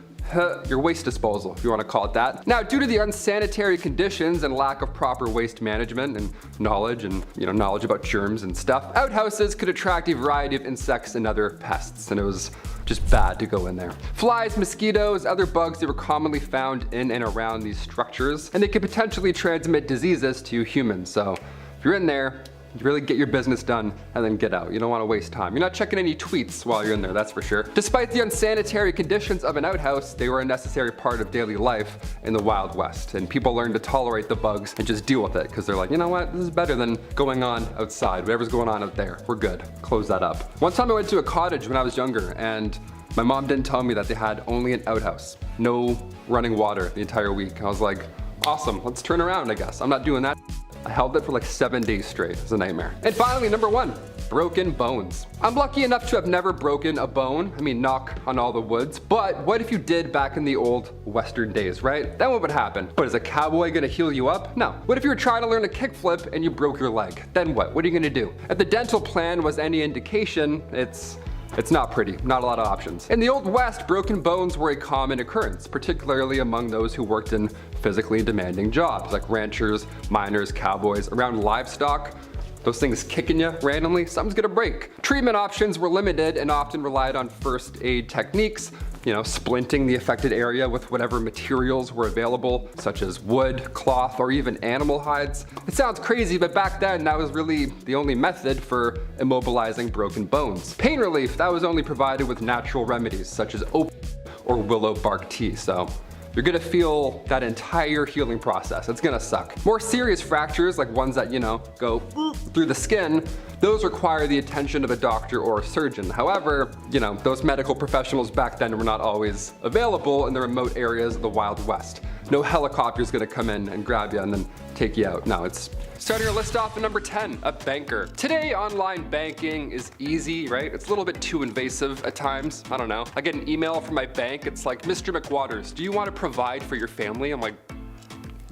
waste disposal, if you want to call it that. Now, due to the unsanitary conditions and lack of proper waste management and knowledge about germs and stuff, outhouses could attract a variety of insects and other pests, and it was just bad to go in there. Flies, mosquitoes, other bugs, they were commonly found in and around these structures, and they could potentially transmit diseases to humans. So if you're in there, you really get your business done and then get out. You don't want to waste time. You're not checking any tweets while you're in there, that's for sure. Despite the unsanitary conditions of an outhouse, they were a necessary part of daily life in the Wild West. And people learned to tolerate the bugs and just deal with it because they're like, you know what, this is better than going on outside. Whatever's going on out there, we're good. Close that up. One time I went to a cottage when I was younger and my mom didn't tell me that they had only an outhouse. No running water the entire week. I was like, awesome, let's turn around, I guess. I'm not doing that. I held it for like 7 days straight. It was a nightmare. And finally, number 1, broken bones. I'm lucky enough to have never broken a bone. I mean, knock on all the woods. But what if you did back in the old Western days, right? Then what would happen? But is a cowboy gonna heal you up? No. What if you were trying to learn a kickflip and you broke your leg? Then what? What are you gonna do? If the dental plan was any indication, it's not pretty, not a lot of options. In the Old West, broken bones were a common occurrence, particularly among those who worked in physically demanding jobs, like ranchers, miners, cowboys, around livestock. Those things kicking you randomly, something's gonna break. Treatment options were limited and often relied on first aid techniques, splinting the affected area with whatever materials were available, such as wood, cloth, or even animal hides. It sounds crazy, but back then that was really the only method for immobilizing broken bones. Pain relief, that was only provided with natural remedies, such as opium or willow bark tea, so you're gonna feel that entire healing process. It's gonna suck. More serious fractures, like ones that, go through the skin, those require the attention of a doctor or a surgeon. However, those medical professionals back then were not always available in the remote areas of the Wild West. No helicopter's gonna come in and grab you and then take you out. No, it's starting our list off at number 10, a banker. Today, online banking is easy, right? It's a little bit too invasive at times. I don't know. I get an email from my bank. It's like, Mr. McWaters, do you want to provide for your family? I'm like,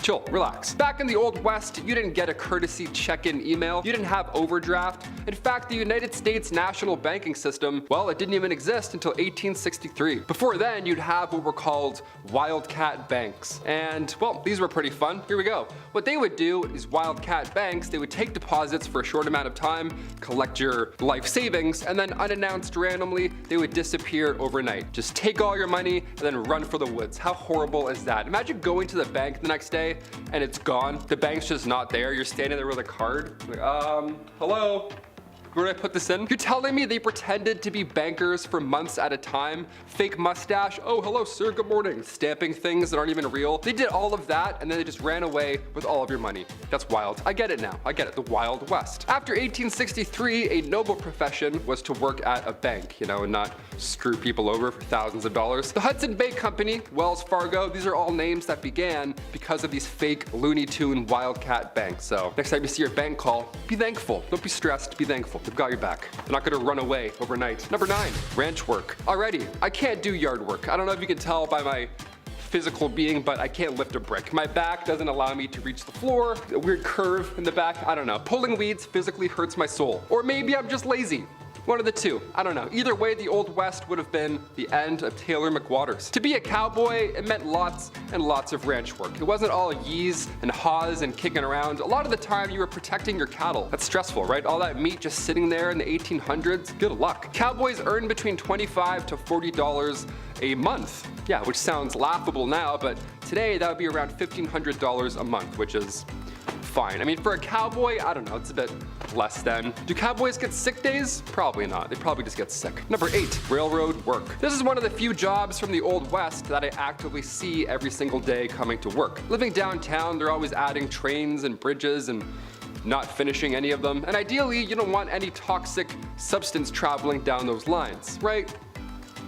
chill, relax. Back in the Old West, you didn't get a courtesy check-in email. You didn't have overdraft. In fact, the United States national banking system, well, it didn't even exist until 1863. Before then, you'd have what were called wildcat banks. And, well, these were pretty fun. Here we go. What they would do is wildcat banks, they would take deposits for a short amount of time, collect your life savings, and then unannounced randomly, they would disappear overnight. Just take all your money and then run for the woods. How horrible is that? Imagine going to the bank the next day and it's gone. The bank's just not there. You're standing there with a card. Like, hello? Where did I put this in? You're telling me they pretended to be bankers for months at a time? Fake mustache? Oh, hello, sir, good morning. Stamping things that aren't even real. They did all of that and then they just ran away with all of your money. That's wild. I get it now. I get it. The Wild West. After 1863, a noble profession was to work at a bank, and not screw people over for thousands of dollars. The Hudson Bay Company, Wells Fargo, these are all names that began because of these fake Looney Tune wildcat banks. So next time you see your bank call, be thankful. Don't be stressed, be thankful. They've got your back. They're not gonna run away overnight. Number 9, ranch work. Alrighty, I can't do yard work. I don't know if you can tell by my physical being, but I can't lift a brick. My back doesn't allow me to reach the floor. A weird curve in the back, I don't know. Pulling weeds physically hurts my soul. Or maybe I'm just lazy. One of the two, I don't know. Either way, the Old West would have been the end of Taylor McWaters. To be a cowboy, it meant lots and lots of ranch work. It wasn't all yees and haws and kicking around. A lot of the time you were protecting your cattle. That's stressful, right? All that meat just sitting there in the 1800s, good luck. Cowboys earned between $25 to $40 a month. Yeah, which sounds laughable now, but today that would be around $1,500 a month, which is fine. I mean, for a cowboy, I don't know, it's a bit less than. Do cowboys get sick days? Probably not. They probably just get sick. Number 8, railroad work. This is one of the few jobs from the Old West that I actively see every single day coming to work. Living downtown, they're always adding trains and bridges and not finishing any of them. And ideally, you don't want any toxic substance traveling down those lines, right?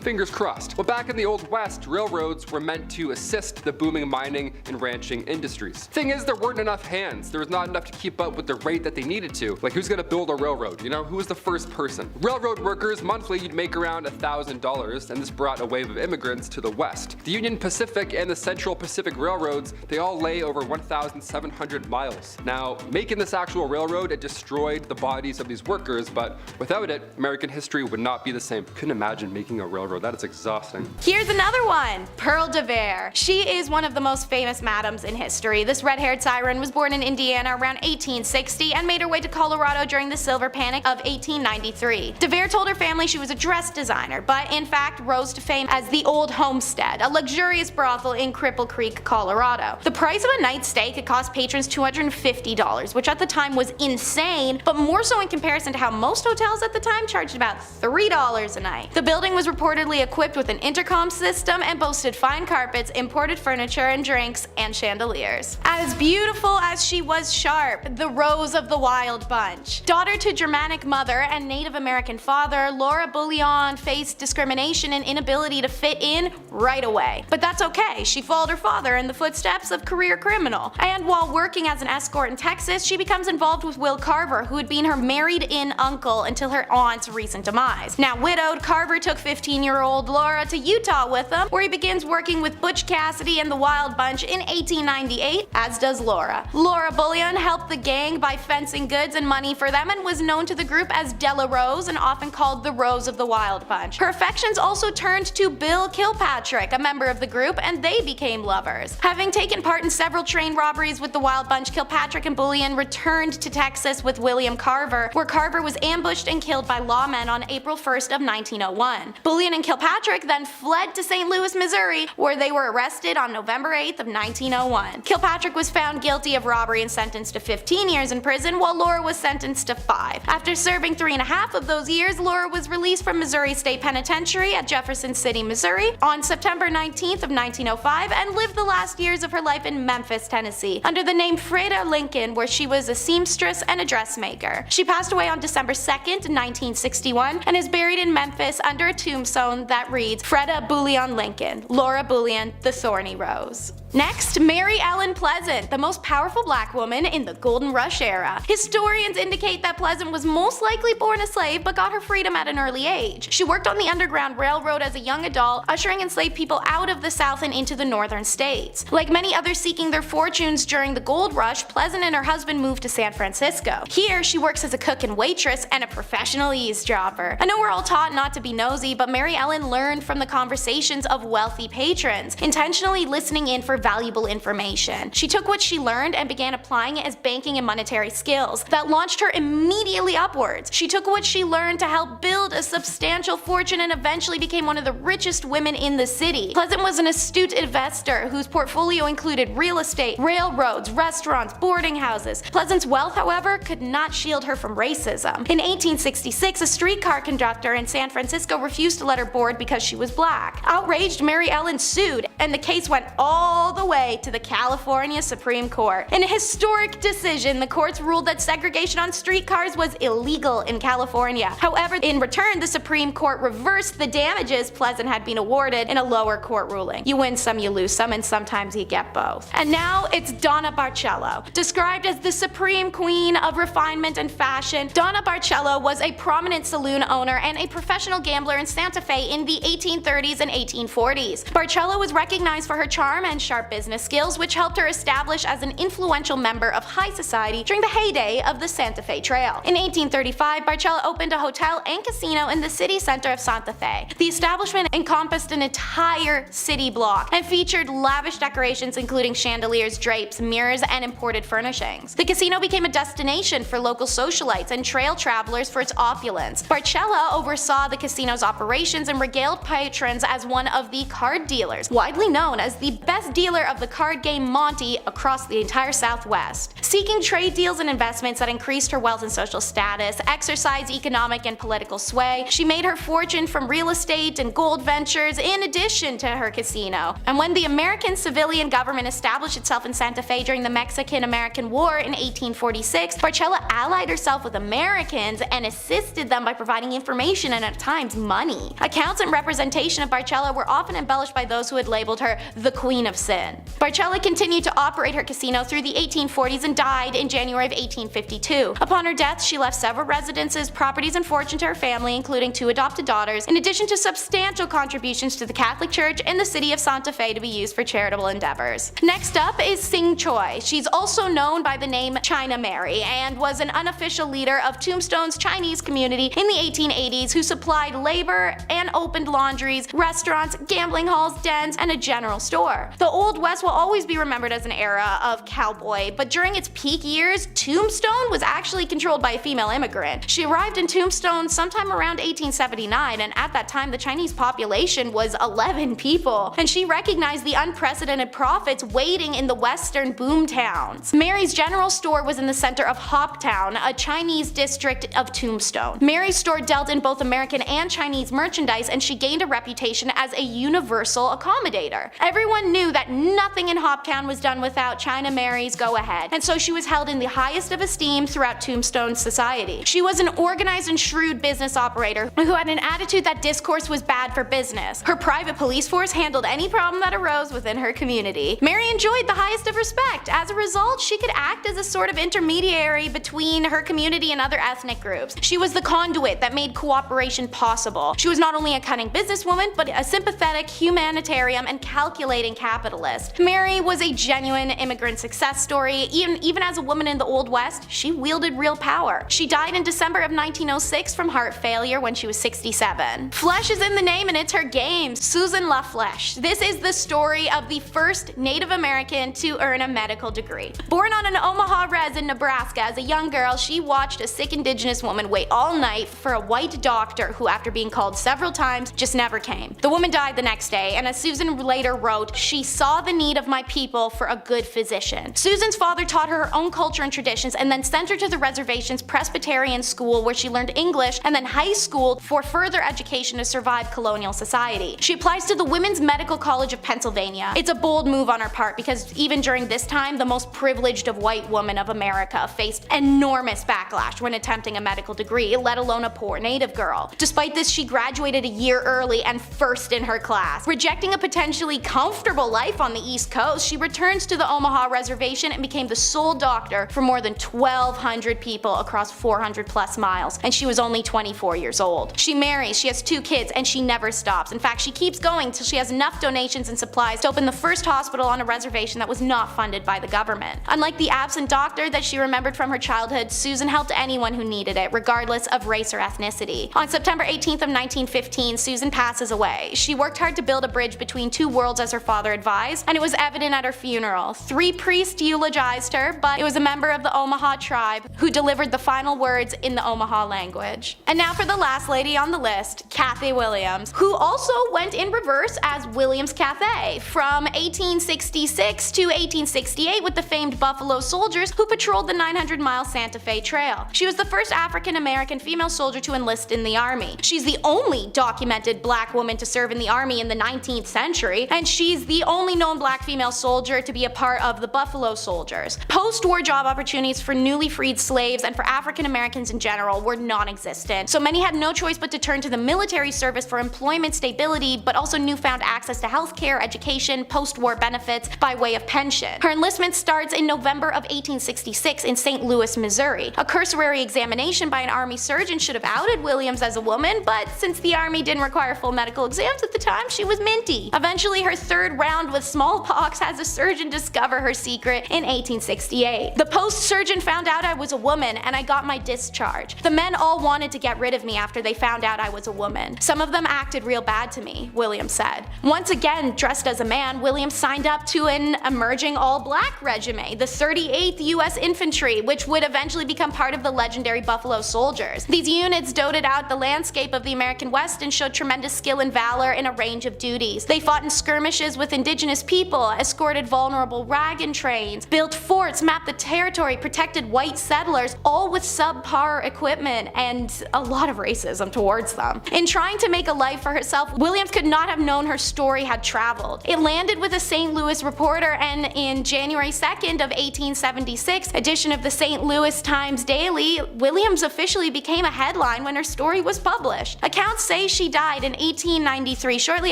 Fingers crossed. Well, back in the Old West, railroads were meant to assist the booming mining and ranching industries. Thing is, there weren't enough hands. There was not enough to keep up with the rate that they needed to. Like, who's gonna build a railroad, you know? Who was the first person? Railroad workers, monthly you'd make around $1,000, and this brought a wave of immigrants to the West. The Union Pacific and the Central Pacific Railroads, they all lay over 1,700 miles. Now, making this actual railroad, it destroyed the bodies of these workers, but without it, American history would not be the same. Couldn't imagine making a railroad. That is exhausting. Here's another one, Pearl de Vere. She is one of the most famous madams in history. This red-haired siren was born in Indiana around 1860 and made her way to Colorado during the Silver Panic of 1893. De Vere told her family she was a dress designer, but in fact rose to fame as the Old Homestead, a luxurious brothel in Cripple Creek, Colorado. The price of a night's stay could cost patrons $250, which at the time was insane, but more so in comparison to how most hotels at the time charged about $3 a night. The building was reportedly equipped with an intercom system and boasted fine carpets, imported furniture and drinks, and chandeliers. As beautiful as she was sharp, the Rose of the Wild Bunch. Daughter to Germanic mother and Native American father, Laura Bullion faced discrimination and inability to fit in right away. But that's okay, she followed her father in the footsteps of career criminal. And while working as an escort in Texas, she becomes involved with Will Carver, who had been her married-in uncle until her aunt's recent demise. Now widowed, Carver took 15-year-old Laura to Utah with him, where he begins working with Butch Cassidy and the Wild Bunch in 1898, as does Laura. Laura Bullion helped the gang by fencing goods and money for them and was known to the group as Della Rose and often called the Rose of the Wild Bunch. Her affections also turned to Bill Kilpatrick, a member of the group, and they became lovers. Having taken part in several train robberies with the Wild Bunch, Kilpatrick and Bullion returned to Texas with William Carver, where Carver was ambushed and killed by lawmen on April 1st of 1901. Bullion and Kilpatrick then fled to St. Louis, Missouri, where they were arrested on November 8th of 1901. Kilpatrick was found guilty of robbery and sentenced to 15 years in prison, while Laura was sentenced to 5. After serving 3.5 of those years, Laura was released from Missouri State Penitentiary at Jefferson City, Missouri on September 19th of 1905 and lived the last years of her life in Memphis, Tennessee, under the name Freda Lincoln, where she was a seamstress and a dressmaker. She passed away on December 2nd, 1961, and is buried in Memphis under a tombstone that reads Freda Bullion Lincoln, Laura Bullion, the Thorny Rose. Next, Mary Ellen Pleasant, the most powerful black woman in the Golden Rush era. Historians indicate that Pleasant was most likely born a slave but got her freedom at an early age. She worked on the Underground Railroad as a young adult, ushering enslaved people out of the South and into the northern states. Like many others seeking their fortunes during the gold rush, Pleasant and her husband moved to San Francisco. Here, she works as a cook and waitress and a professional eavesdropper. I know we're all taught not to be nosy, but Mary Ellen learned from the conversations of wealthy patrons, intentionally listening in for valuable information. She took what she learned and began applying it as banking and monetary skills that launched her immediately upwards. She took what she learned to help build a substantial fortune and eventually became one of the richest women in the city. Pleasant was an astute investor whose portfolio included real estate, railroads, restaurants, boarding houses. Pleasant's wealth, however, could not shield her from racism. In 1866, a streetcar conductor in San Francisco refused to let her board because she was black. Outraged, Mary Ellen sued, and the case went all the way to the California Supreme Court. In a historic decision, the courts ruled that segregation on streetcars was illegal in California. However, in return, the Supreme Court reversed the damages Pleasant had been awarded in a lower court ruling. You win some, you lose some, and sometimes you get both. And now it's Donna Barcello. Described as the supreme queen of refinement and fashion, Donna Barcello was a prominent saloon owner and a professional gambler in Santa Fe in the 1830s and 1840s. Barcello was recognized for her charm and sharp business skills, which helped her establish as an influential member of high society during the heyday of the Santa Fe Trail. In 1835, Barcello opened a hotel and casino in the city center of Santa Fe. The establishment encompassed an entire city block and featured lavish decorations including chandeliers, drapes, mirrors, and imported furnishings. The casino became a destination for local socialites and trail travelers for its opulence. Barcello oversaw the casino's operations and regaled patrons as one of the card dealers, widely known as the best dealer dealer of the card game Monte across the entire Southwest. Seeking trade deals and investments that increased her wealth and social status, exercised economic and political sway, she made her fortune from real estate and gold ventures in addition to her casino. And when the American civilian government established itself in Santa Fe during the Mexican-American War in 1846, Barcella allied herself with Americans and assisted them by providing information and at times money. Accounts and representation of Barcella were often embellished by those who had labeled her the Queen of Sin. Barcella continued to operate her casino through the 1840s and died in January of 1852. Upon her death, she left several residences, properties, and fortune to her family, including 2 adopted daughters, in addition to substantial contributions to the Catholic Church and the city of Santa Fe to be used for charitable endeavors. Next up is Sing Choi. She's also known by the name China Mary and was an unofficial leader of Tombstone's Chinese community in the 1880s who supplied labor and opened laundries, restaurants, gambling halls, dens, and a general store. The Old West will always be remembered as an era of cowboy, but during its peak years, Tombstone was actually controlled by a female immigrant. She arrived in Tombstone sometime around 1879, and at that time the Chinese population was 11 people, and she recognized the unprecedented profits waiting in the western boom towns. Mary's general store was in the center of Hoptown, a Chinese district of Tombstone. Mary's store dealt in both American and Chinese merchandise, and she gained a reputation as a universal accommodator. Everyone knew that nothing in Hoptown was done without China Mary's go-ahead, and so she was held in the highest of esteem throughout Tombstone society. She was an organized and shrewd business operator who had an attitude that discourse was bad for business. Her private police force handled any problem that arose within her community. Mary enjoyed the highest of respect. As a result, she could act as a sort of intermediary between her community and other ethnic groups. She was the conduit that made cooperation possible. She was not only a cunning businesswoman, but a sympathetic, humanitarian, and calculating capitalist. Mary was a genuine immigrant success story. Even as a woman in the Old West, she wielded real power. She died in December of 1906 from heart failure when she was 67. Flesh is in the name and it's her game. Susan LaFleche. This is the story of the first Native American to earn a medical degree. Born on an Omaha res in Nebraska as a young girl, she watched a sick indigenous woman wait all night for a white doctor who, after being called several times, just never came. The woman died the next day, and as Susan later wrote, "She saw the need of my people for a good physician." Susan's father taught her her own culture and traditions and then sent her to the reservation's Presbyterian school where she learned English and then high school for further education to survive colonial society. She applies to the Women's Medical College of Pennsylvania. It's a bold move on her part because even during this time, the most privileged of white women of America faced enormous backlash when attempting a medical degree, let alone a poor native girl. Despite this, she graduated a year early and first in her class. Rejecting a potentially comfortable life on the East Coast, she returns to the Omaha reservation and became the sole doctor for more than 1,200 people across 400 plus miles, and she was only 24 years old. She marries, she has 2 kids, and she never stops. In fact, she keeps going till she has enough donations and supplies to open the first hospital on a reservation that was not funded by the government. Unlike the absent doctor that she remembered from her childhood, Susan helped anyone who needed it, regardless of race or ethnicity. On September 18th of 1915, Susan passes away. She worked hard to build a bridge between 2 worlds as her father advised, and it was evident at her funeral. 3 priests eulogized her, but it was a member of the Omaha tribe who delivered the final words in the Omaha language. And now for the last lady on the list, Cathy Williams, who also went in reverse as Williams Cathay from 1866 to 1868 with the famed Buffalo Soldiers who patrolled the 900-mile Santa Fe Trail. She was the first African-American female soldier to enlist in the Army. She's the only documented black woman to serve in the Army in the 19th century, and she's the only known black female soldier to be a part of the Buffalo Soldiers. Post-war job opportunities for newly freed slaves and for African Americans in general were non-existent, so many had no choice but to turn to the military service for employment stability, but also newfound access to healthcare, education, post-war benefits by way of pension. Her enlistment starts in November of 1866 in St. Louis, Missouri. A cursory examination by an Army surgeon should have outed Williams as a woman, but since the Army didn't require full medical exams at the time, she was minty. Eventually, her 3rd round with smallpox has a surgeon discover her secret in 1868. The post-surgeon found out I was a woman and I got my discharge. The men all wanted to get rid of me after they found out I was a woman. Some of them acted real bad to me, Williams said. Once again, dressed as a man, Williams signed up to an emerging all-black regiment, the 38th U.S. Infantry, which would eventually become part of the legendary Buffalo Soldiers. These units dotted out the landscape of the American West and showed tremendous skill and valor in a range of duties. They fought in skirmishes with indigenous indigenous people, escorted vulnerable wagon trains, built forts, mapped the territory, protected white settlers, all with subpar equipment and a lot of racism towards them. In trying to make a life for herself, Williams could not have known her story had traveled. It landed with a St. Louis Reporter, and in January 2nd of 1876 edition of the St. Louis Times Daily, Williams officially became a headline when her story was published. Accounts say she died in 1893, shortly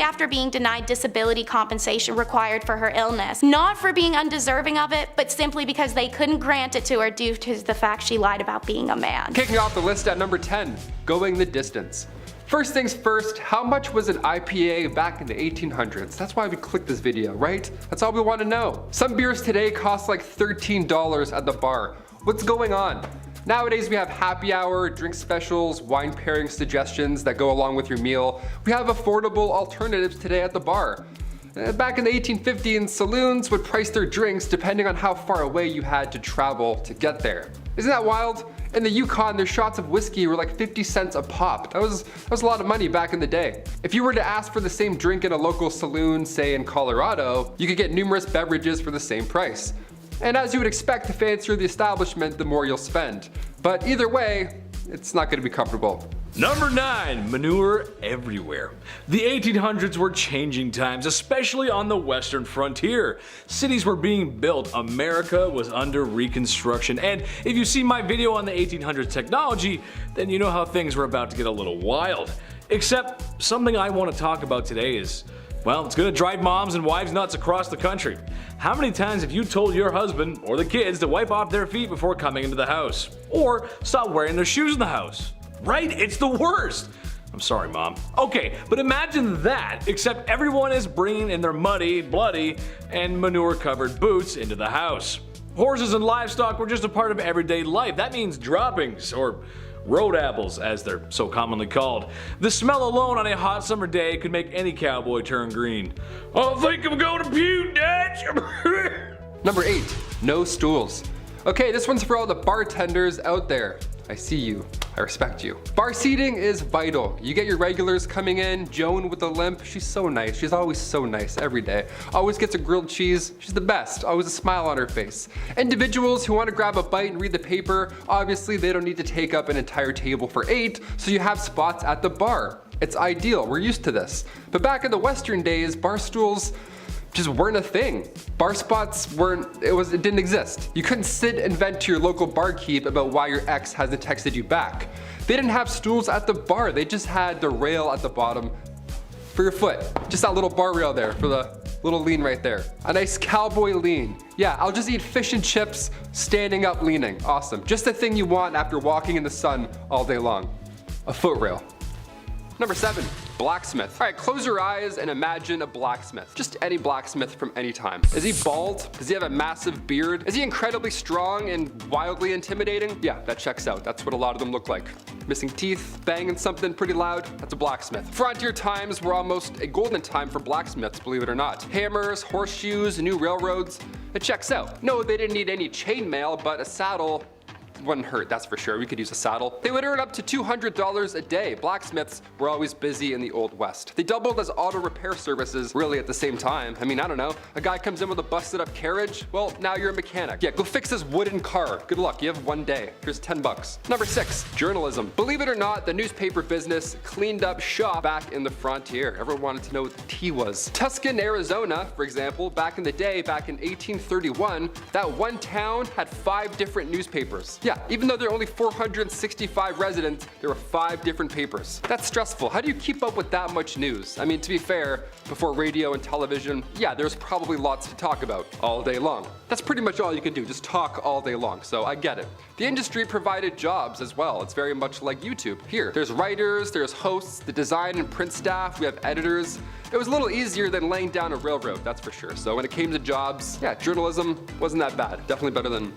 after being denied disability compensation required for her illness. Not for being undeserving of it, but simply because they couldn't grant it to her due to the fact she lied about being a man. Kicking off the list at number 10, going the distance. First things first, how much was an IPA back in the 1800s? That's why we clicked this video, right? That's all we want to know. Some beers today cost like $13 at the bar. What's going on? Nowadays we have happy hour, drink specials, wine pairing suggestions that go along with your meal. We have affordable alternatives today at the bar. Back in the 1850s, saloons would price their drinks depending on how far away you had to travel to get there. Isn't that wild? In the Yukon, their shots of whiskey were like 50 cents a pop. That was a lot of money back in the day. If you were to ask for the same drink in a local saloon, say in Colorado, you could get numerous beverages for the same price. And as you would expect, the fancier the establishment, the more you'll spend. But either way, it's not going to be comfortable. Number 9, manure everywhere. The 1800s were changing times, especially on the western frontier. Cities were being built, America was under reconstruction, and if you see my video on the 1800s technology, then you know how things were about to get a little wild. Except something I want to talk about today is, well, it's gonna drive moms and wives nuts across the country. How many times have you told your husband or the kids to wipe off their feet before coming into the house? Or stop wearing their shoes in the house? Right? It's the worst. I'm sorry, Mom. Okay, but imagine that, except everyone is bringing in their muddy, bloody, and manure-covered boots into the house. Horses and livestock were just a part of everyday life. That means droppings, or road apples, as they're so commonly called. The smell alone on a hot summer day could make any cowboy turn green. I think I'm going to puke, Dad. Number 8, no stools. Okay, this one's for all the bartenders out there. I see you. I respect you. Bar seating is vital. You get your regulars coming in. Joan with a limp, she's so nice. She's always so nice every day. Always gets a grilled cheese. She's the best. Always a smile on her face. Individuals who want to grab a bite and read the paper, obviously they don't need to take up an entire table for 8, so you have spots at the bar. It's ideal. We're used to this. But back in the Western days, bar stools just weren't a thing. Bar spots it didn't exist. You couldn't sit and vent to your local barkeep about why your ex hasn't texted you back. They didn't have stools at the bar, they just had the rail at the bottom for your foot. Just that little bar rail there for the little lean right there. A nice cowboy lean. Yeah, I'll just eat fish and chips standing up leaning. Awesome. Just the thing you want after walking in the sun all day long. A foot rail. Number 7, blacksmith. All right, close your eyes and imagine a blacksmith. Just any blacksmith from any time. Is he bald? Does he have a massive beard? Is he incredibly strong and wildly intimidating? Yeah, that checks out. That's what a lot of them look like. Missing teeth, banging something pretty loud, that's a blacksmith. Frontier times were almost a golden time for blacksmiths, believe it or not. Hammers, horseshoes, new railroads, it checks out. No, they didn't need any chainmail, but a saddle wouldn't hurt, that's for sure. We could use a saddle. They would earn up to $200 a day. Blacksmiths were always busy in the Old West. They doubled as auto repair services really at the same time. I mean, I don't know. A guy comes in with a busted up carriage. Well, now you're a mechanic. Yeah, go fix this wooden car. Good luck, you have one day. Here's 10 bucks. Number 6, journalism. Believe it or not, the newspaper business cleaned up shop back in the frontier. Everyone wanted to know what the tea was. Tucson, Arizona, for example, back in the day, back in 1831, that one town had 5 different newspapers. Yeah, even though there are only 465 residents, there were 5 different papers. That's stressful. How do you keep up with that much news? I mean, to be fair, before radio and television, yeah, there's probably lots to talk about all day long. That's pretty much all you can do, just talk all day long, so I get it. The industry provided jobs as well. It's very much like YouTube. Here, there's writers, there's hosts, the design and print staff, we have editors. It was a little easier than laying down a railroad, that's for sure. So when it came to jobs, yeah, journalism wasn't that bad. Definitely better than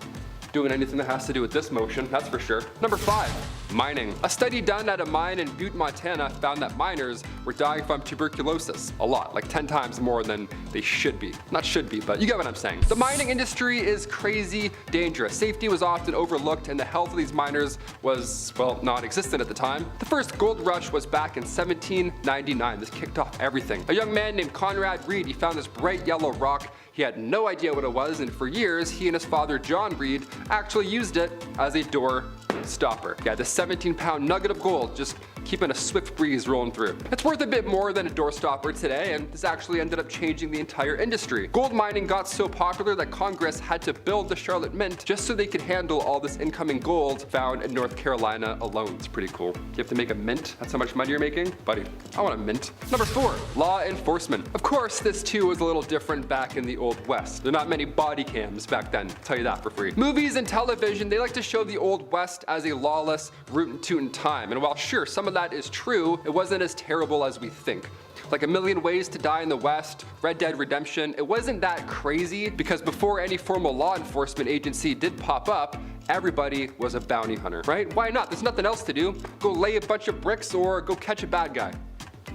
doing anything that has to do with this motion, that's for sure. Number 5, mining. A study done at a mine in Butte, Montana found that miners were dying from tuberculosis. A lot, like 10 times more than they should be. Not should be, but you get what I'm saying. The mining industry is crazy dangerous. Safety was often overlooked and the health of these miners was, well, non-existent at the time. The first gold rush was back in 1799. This kicked off everything. A young man named Conrad Reed, he found this bright yellow rock. He had no idea what it was, and for years, he and his father, John Reed, actually used it as a door stopper. Yeah, this 17-pound nugget of gold just keeping a swift breeze rolling through. It's worth a bit more than a door stopper today, and this actually ended up changing the entire industry. Gold mining got so popular that Congress had to build the Charlotte Mint just so they could handle all this incoming gold found in North Carolina alone. It's pretty cool. You have to make a mint? That's how much money you're making? Buddy, I want a mint. Number 4, law enforcement. Of course, this too was a little different back in the Old West. There are not many body cams back then, I'll tell you that for free. Movies and television, they like to show the Old West as a lawless, rootin' tootin' time, and while sure, some of that is true, it wasn't as terrible as we think. Like A Million Ways to Die in the West, Red Dead Redemption, it wasn't that crazy because before any formal law enforcement agency did pop up, everybody was a bounty hunter, right? Why not? There's nothing else to do. Go lay a bunch of bricks or go catch a bad guy.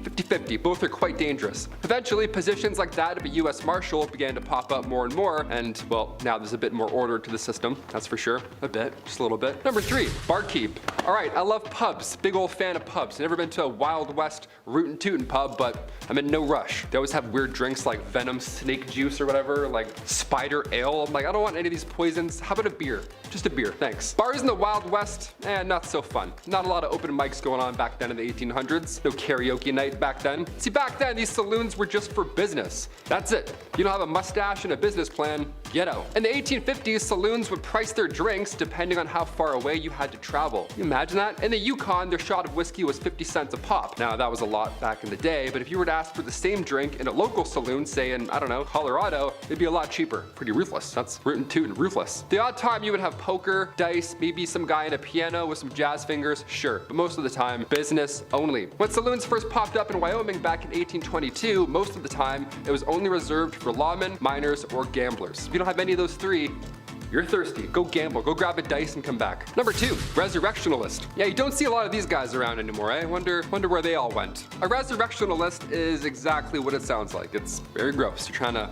50-50, both are quite dangerous. Eventually, positions like that of a US Marshal began to pop up more and more, and well, now there's a bit more order to the system, that's for sure. A bit, just a little bit. Number 3, barkeep. Alright, I love pubs, big old fan of pubs. Never been to a Wild West rootin' tootin' pub, but I'm in no rush. They always have weird drinks like venom snake juice or whatever, like spider ale. I'm like, I don't want any of these poisons. How about a beer? Just a beer, thanks. Bars in the Wild West, not so fun. Not a lot of open mics going on back then in the 1800s. No karaoke night back then. See, back then, these saloons were just for business. That's it. You don't have a mustache and a business plan, get out. In the 1850s, saloons would price their drinks depending on how far away you had to travel. Can you imagine that? In the Yukon, their shot of whiskey was 50 cents a pop. Now, that was a lot back in the day, but if you were to ask for the same drink in a local saloon, say in, I don't know, Colorado, it'd be a lot cheaper. Pretty ruthless. That's rootin' tootin' ruthless. The odd time you would have poker, dice, maybe some guy in a piano with some jazz fingers, sure, but most of the time, business only. When saloons first popped up in Wyoming back in 1822, most of the time, it was only reserved for lawmen, miners, or gamblers. If you don't have any of those three, you're thirsty. Go gamble. Go grab a dice and come back. Number 2, resurrectionalist. Yeah, you don't see a lot of these guys around anymore, eh? Wonder where they all went. A resurrectionalist is exactly what it sounds like. It's very gross. You're trying to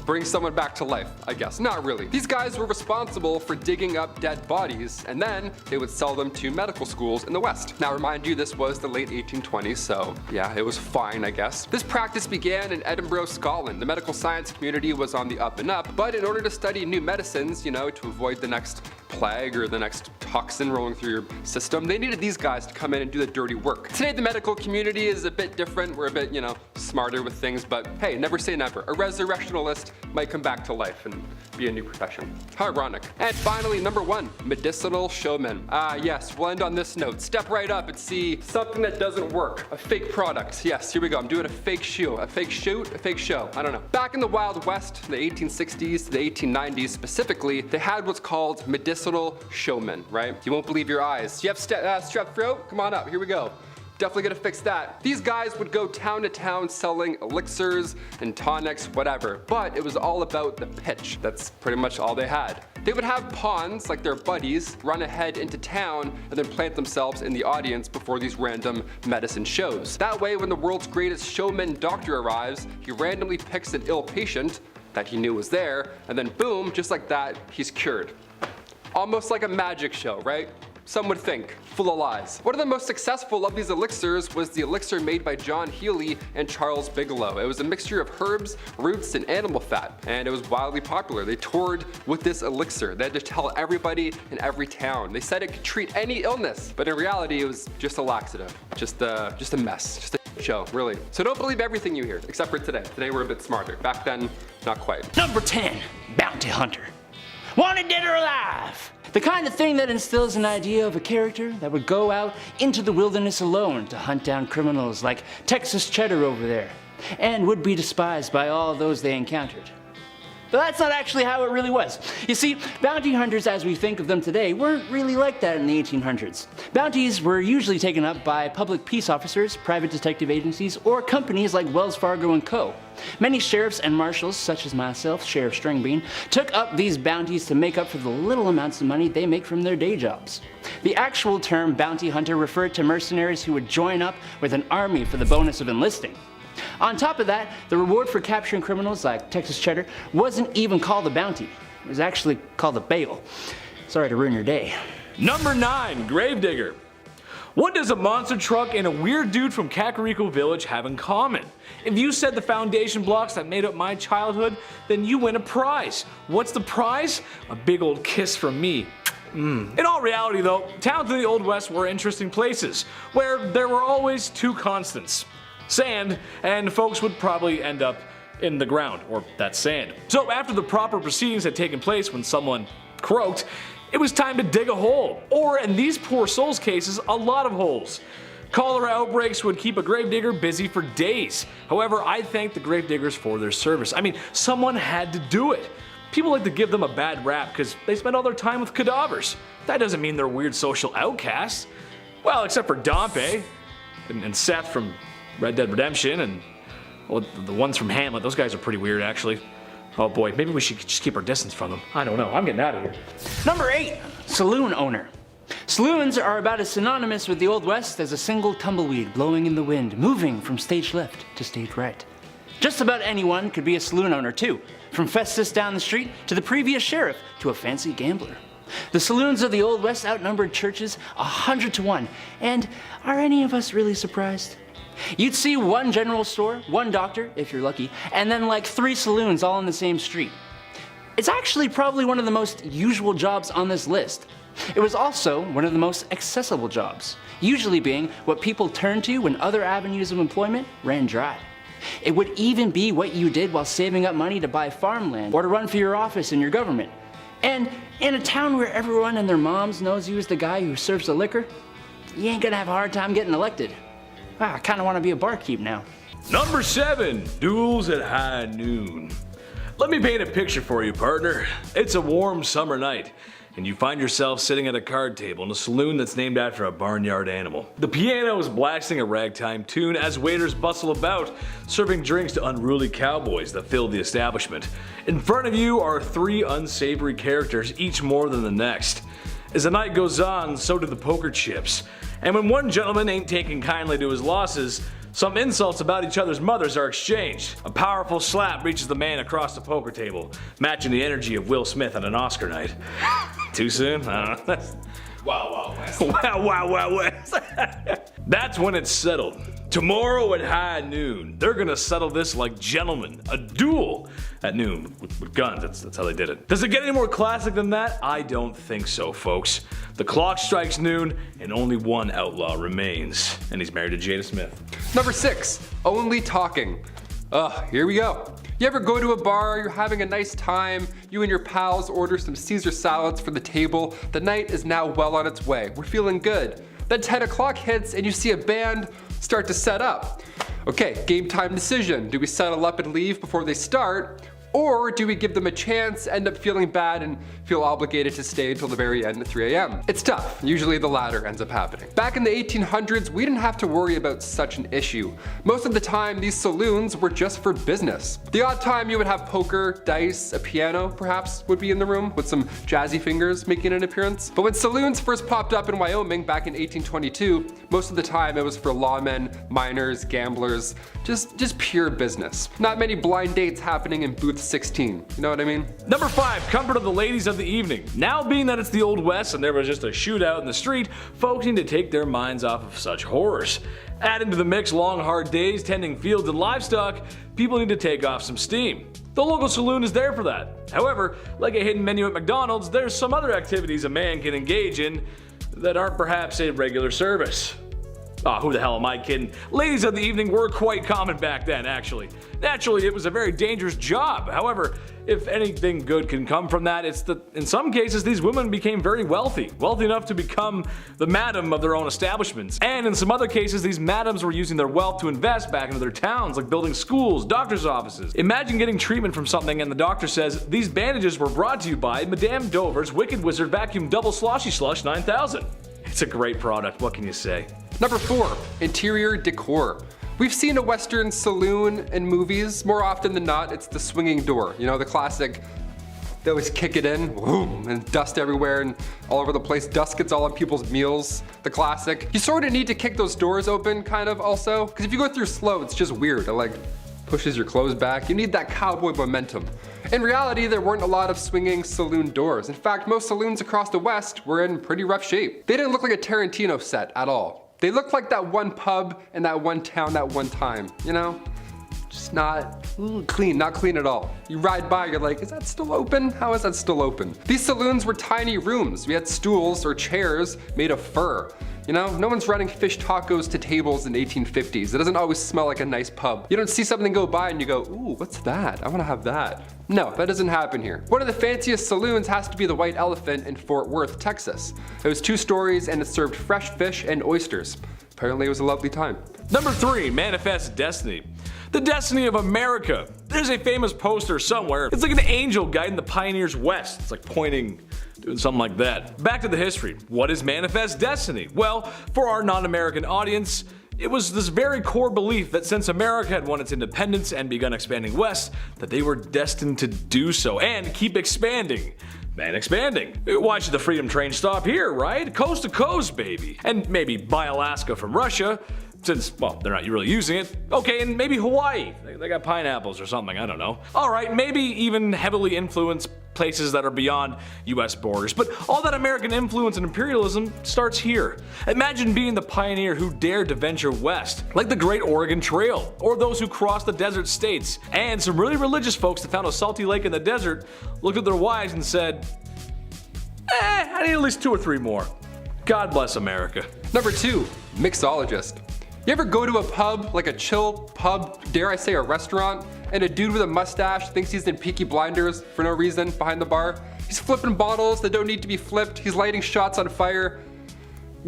bring someone back to life, I guess. Not really. These guys were responsible for digging up dead bodies, and then they would sell them to medical schools in the West. Now, remind you, this was the late 1820s, so yeah, it was fine, I guess. This practice began in Edinburgh, Scotland. The medical science community was on the up and up, but in order to study new medicines, you know, to avoid the next plague or the next toxin rolling through your system, they needed these guys to come in and do the dirty work. Today, the medical community is a bit different. We're a bit, you know, smarter with things, but hey, never say never. A resurrectionalist might come back to life and be a new profession. How ironic. And finally, number 1, medicinal showmen. Yes, we'll end on this note. Step right up and see something that doesn't work. A fake product. Yes, here we go. I'm doing a fake shoe. A fake shoot? A fake show. I don't know. Back in the Wild West, the 1860s to the 1890s specifically, they had what's called medicinal showmen, right? You won't believe your eyes. You have strep throat? Come on up. Here we go. Definitely gonna fix that. These guys would go town to town selling elixirs and tonics, whatever, but it was all about the pitch. That's pretty much all they had. They would have pawns, like their buddies, run ahead into town and then plant themselves in the audience before these random medicine shows. That way, when the world's greatest showman doctor arrives, he randomly picks an ill patient that he knew was there, and then boom, just like that, he's cured. Almost like a magic show, right? Some would think. Full of lies. One of the most successful of these elixirs was the elixir made by John Healy and Charles Bigelow. It was a mixture of herbs, roots, and animal fat, and it was wildly popular. They toured with this elixir. They had to tell everybody in every town. They said it could treat any illness, but in reality, it was just a laxative. Just a mess. Just a show, really. So don't believe everything you hear, except for today. Today we're a bit smarter. Back then, not quite. Number 10, bounty hunter. Wanted dead or alive. The kind of thing that instills an idea of a character that would go out into the wilderness alone to hunt down criminals like Texas Cheddar over there, and would be despised by all those they encountered. But that's not actually how it really was. You see, bounty hunters as we think of them today weren't really like that in the 1800s. Bounties were usually taken up by public peace officers, private detective agencies, or companies like Wells Fargo & Co. Many sheriffs and marshals, such as myself, Sheriff Stringbean, took up these bounties to make up for the little amounts of money they make from their day jobs. The actual term bounty hunter referred to mercenaries who would join up with an army for the bonus of enlisting. On top of that, the reward for capturing criminals like Texas Cheddar wasn't even called a bounty. It was actually called a bail. Sorry to ruin your day. Number 9, Gravedigger. What does a monster truck and a weird dude from Kakariko Village have in common? If you said the foundation blocks that made up my childhood, then you win a prize. What's the prize? A big old kiss from me. In all reality though, towns in the Old West were interesting places, where there were always two constants. Sand, and folks would probably end up in the ground, or that sand. So after the proper proceedings had taken place when someone croaked, it was time to dig a hole, or in these poor souls' cases, a lot of holes. Cholera outbreaks would keep a gravedigger busy for days. However, I thank the gravediggers for their service. I mean, someone had to do it. People like to give them a bad rap because they spend all their time with cadavers. That doesn't mean they're weird social outcasts. Well, except for Dompe and Seth from Red Dead Redemption, and well, the ones from Hamlet. Those guys are pretty weird, actually. Oh boy, maybe we should just keep our distance from them. I don't know, I'm getting out of here. Number 8, saloon owner. Saloons are about as synonymous with the Old West as a single tumbleweed blowing in the wind, moving from stage left to stage right. Just about anyone could be a saloon owner too, from Festus down the street to the previous sheriff to a fancy gambler. The saloons of the Old West outnumbered churches 100 to 1, and are any of us really surprised? You'd see one general store, one doctor, if you're lucky, and then like 3 saloons all on the same street. It's actually probably one of the most usual jobs on this list. It was also one of the most accessible jobs, usually being what people turned to when other avenues of employment ran dry. It would even be what you did while saving up money to buy farmland or to run for your office in your government. And in a town where everyone and their moms knows you as the guy who serves the liquor, you ain't gonna have a hard time getting elected. I kinda wanna be a barkeep now. Number 7, duels at high noon. Let me paint a picture for you, partner. It's a warm summer night, and you find yourself sitting at a card table in a saloon that's named after a barnyard animal. The piano is blasting a ragtime tune as waiters bustle about, serving drinks to unruly cowboys that fill the establishment. In front of you are 3 unsavory characters, each more than the next. As the night goes on, so do the poker chips. And when one gentleman ain't taking kindly to his losses, some insults about each other's mothers are exchanged. A powerful slap reaches the man across the poker table, matching the energy of Will Smith on an Oscar night. Too soon? I don't know. Wow, wow, West. Wow, West. That's when it's settled. Tomorrow at high noon, they're gonna settle this like gentlemen. A duel at noon with guns. That's how they did it. Does it get any more classic than that? I don't think so, folks. The clock strikes noon, and only one outlaw remains, and he's married to Jada Smith. Number 6, only talking. Here we go. You ever go to a bar, you're having a nice time, you and your pals order some Caesar salads for the table, the night is now well on its way, we're feeling good. Then 10 o'clock hits and you see a band start to set up. Okay, game time decision. Do we settle up and leave before they start? Or do we give them a chance, end up feeling bad, and feel obligated to stay until the very end at 3 a.m.? It's tough. Usually the latter ends up happening. Back in the 1800s, we didn't have to worry about such an issue. Most of the time, these saloons were just for business. The odd time you would have poker, dice, a piano, perhaps, would be in the room, with some jazzy fingers making an appearance. But when saloons first popped up in Wyoming back in 1822, most of the time it was for lawmen, miners, gamblers, just pure business. Not many blind dates happening in booth 16, you know what I mean? Number 5, comfort of the ladies of the evening. Now being that it's the Old West and there was just a shootout in the street, folks need to take their minds off of such horrors. Add into the mix long hard days tending fields and livestock, people need to take off some steam. The local saloon is there for that. However, like a hidden menu at McDonald's, there's some other activities a man can engage in that aren't perhaps a regular service. Ah, who the hell am I kidding? Ladies of the evening were quite common back then, actually. Naturally, it was a very dangerous job. However, if anything good can come from that, it's that in some cases these women became very wealthy enough to become the madam of their own establishments. And in some other cases, these madams were using their wealth to invest back into their towns, like building schools, doctor's offices. Imagine getting treatment from something and the doctor says, "These bandages were brought to you by Madame Dover's Wicked Wizard Vacuum Double Sloshy Slush 9000. It's a great product, what can you say? Number 4, interior decor. We've seen a Western saloon in movies. More often than not, it's the swinging door. You know, the classic, they always kick it in, boom, and dust everywhere and all over the place. Dust gets all on people's meals, the classic. You sort of need to kick those doors open, kind of, also. Because if you go through slow, it's just weird. It like pushes your clothes back. You need that cowboy momentum. In reality, there weren't a lot of swinging saloon doors. In fact, most saloons across the West were in pretty rough shape. They didn't look like a Tarantino set at all. They looked like that one pub in that one town that one time, you know? Just not clean, not clean at all. You ride by, you're like, is that still open? How is that still open? These saloons were tiny rooms. We had stools or chairs made of fur. You know, no one's running fish tacos to tables in the 1850s. It doesn't always smell like a nice pub. You don't see something go by and you go, ooh, what's that? I wanna have that. No, that doesn't happen here. One of the fanciest saloons has to be the White Elephant in Fort Worth, Texas. It was 2 stories and it served fresh fish and oysters. Apparently it was a lovely time. Number 3, manifest destiny. The destiny of America. There's a famous poster somewhere. It's like an angel guiding the pioneers west. It's like pointing, doing something like that. Back to the history. What is manifest destiny? Well, for our non-American audience, it was this very core belief that since America had won its independence and begun expanding west, that they were destined to do so and keep expanding. And expanding. Why should the freedom train stop here, right? Coast to coast, baby. And maybe buy Alaska from Russia, since, well, they're not really using it. Okay, and maybe Hawaii. They got pineapples or something, I don't know. Alright, maybe even heavily influenced places that are beyond US borders. But all that American influence and imperialism starts here. Imagine being the pioneer who dared to venture west, like the Great Oregon Trail, or those who crossed the desert states. And some really religious folks that found a salty lake in the desert looked at their wives and said, I need at least 2 or 3 more. God bless America. Number 2, mixologist. You ever go to a pub, like a chill pub, dare I say a restaurant, and a dude with a mustache thinks he's in Peaky Blinders for no reason behind the bar? He's flipping bottles that don't need to be flipped, he's lighting shots on fire.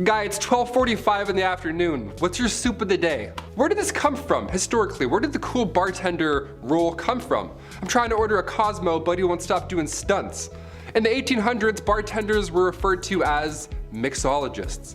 Guy, it's 12:45 in the afternoon. What's your soup of the day? Where did this come from, historically? Where did the cool bartender role come from? I'm trying to order a Cosmo, but he won't stop doing stunts. In the 1800s, bartenders were referred to as mixologists.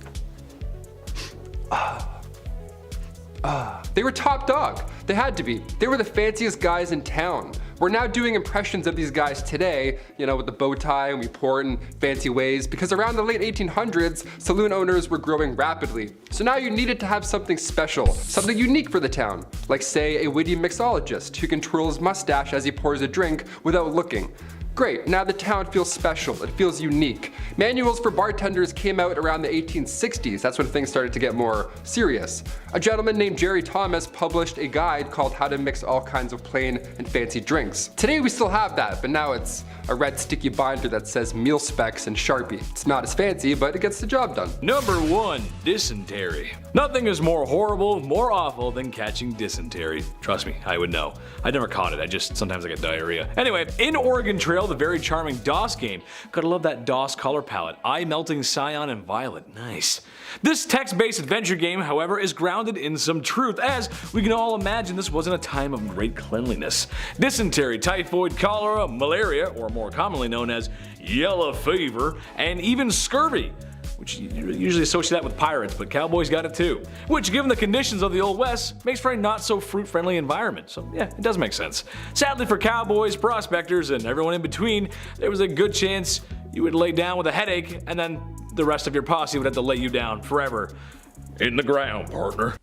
They were top dog. They had to be. They were the fanciest guys in town. We're now doing impressions of these guys today, you know, with the bow tie, and we pour it in fancy ways, because around the late 1800s, saloon owners were growing rapidly. So now you needed to have something special, something unique for the town, like say a witty mixologist who can twirl his mustache as he pours a drink without looking. Great, now the town feels special, it feels unique. Manuals for bartenders came out around the 1860s, that's when things started to get more serious. A gentleman named Jerry Thomas published a guide called How to Mix All Kinds of Plain and Fancy Drinks. Today we still have that, but now it's a red sticky binder that says meal specs and Sharpie. It's not as fancy, but it gets the job done. Number 1, dysentery. Nothing is more horrible, more awful than catching dysentery. Trust me, I would know. I never caught it, sometimes I get diarrhea. Anyway, in Oregon Trail, the very charming DOS game. Gotta love that DOS color palette. Eye melting cyan and violet. Nice. This text-based adventure game, however, is grounded in some truth, as we can all imagine this wasn't a time of great cleanliness. Dysentery, typhoid, cholera, malaria, or more commonly known as yellow fever, and even scurvy, which you usually associate that with pirates, but cowboys got it too. Which, given the conditions of the Old West, makes for a not so fruit-friendly environment. So yeah, it does make sense. Sadly for cowboys, prospectors, and everyone in between, there was a good chance you would lay down with a headache, and then the rest of your posse would have to lay you down forever. In the ground, partner.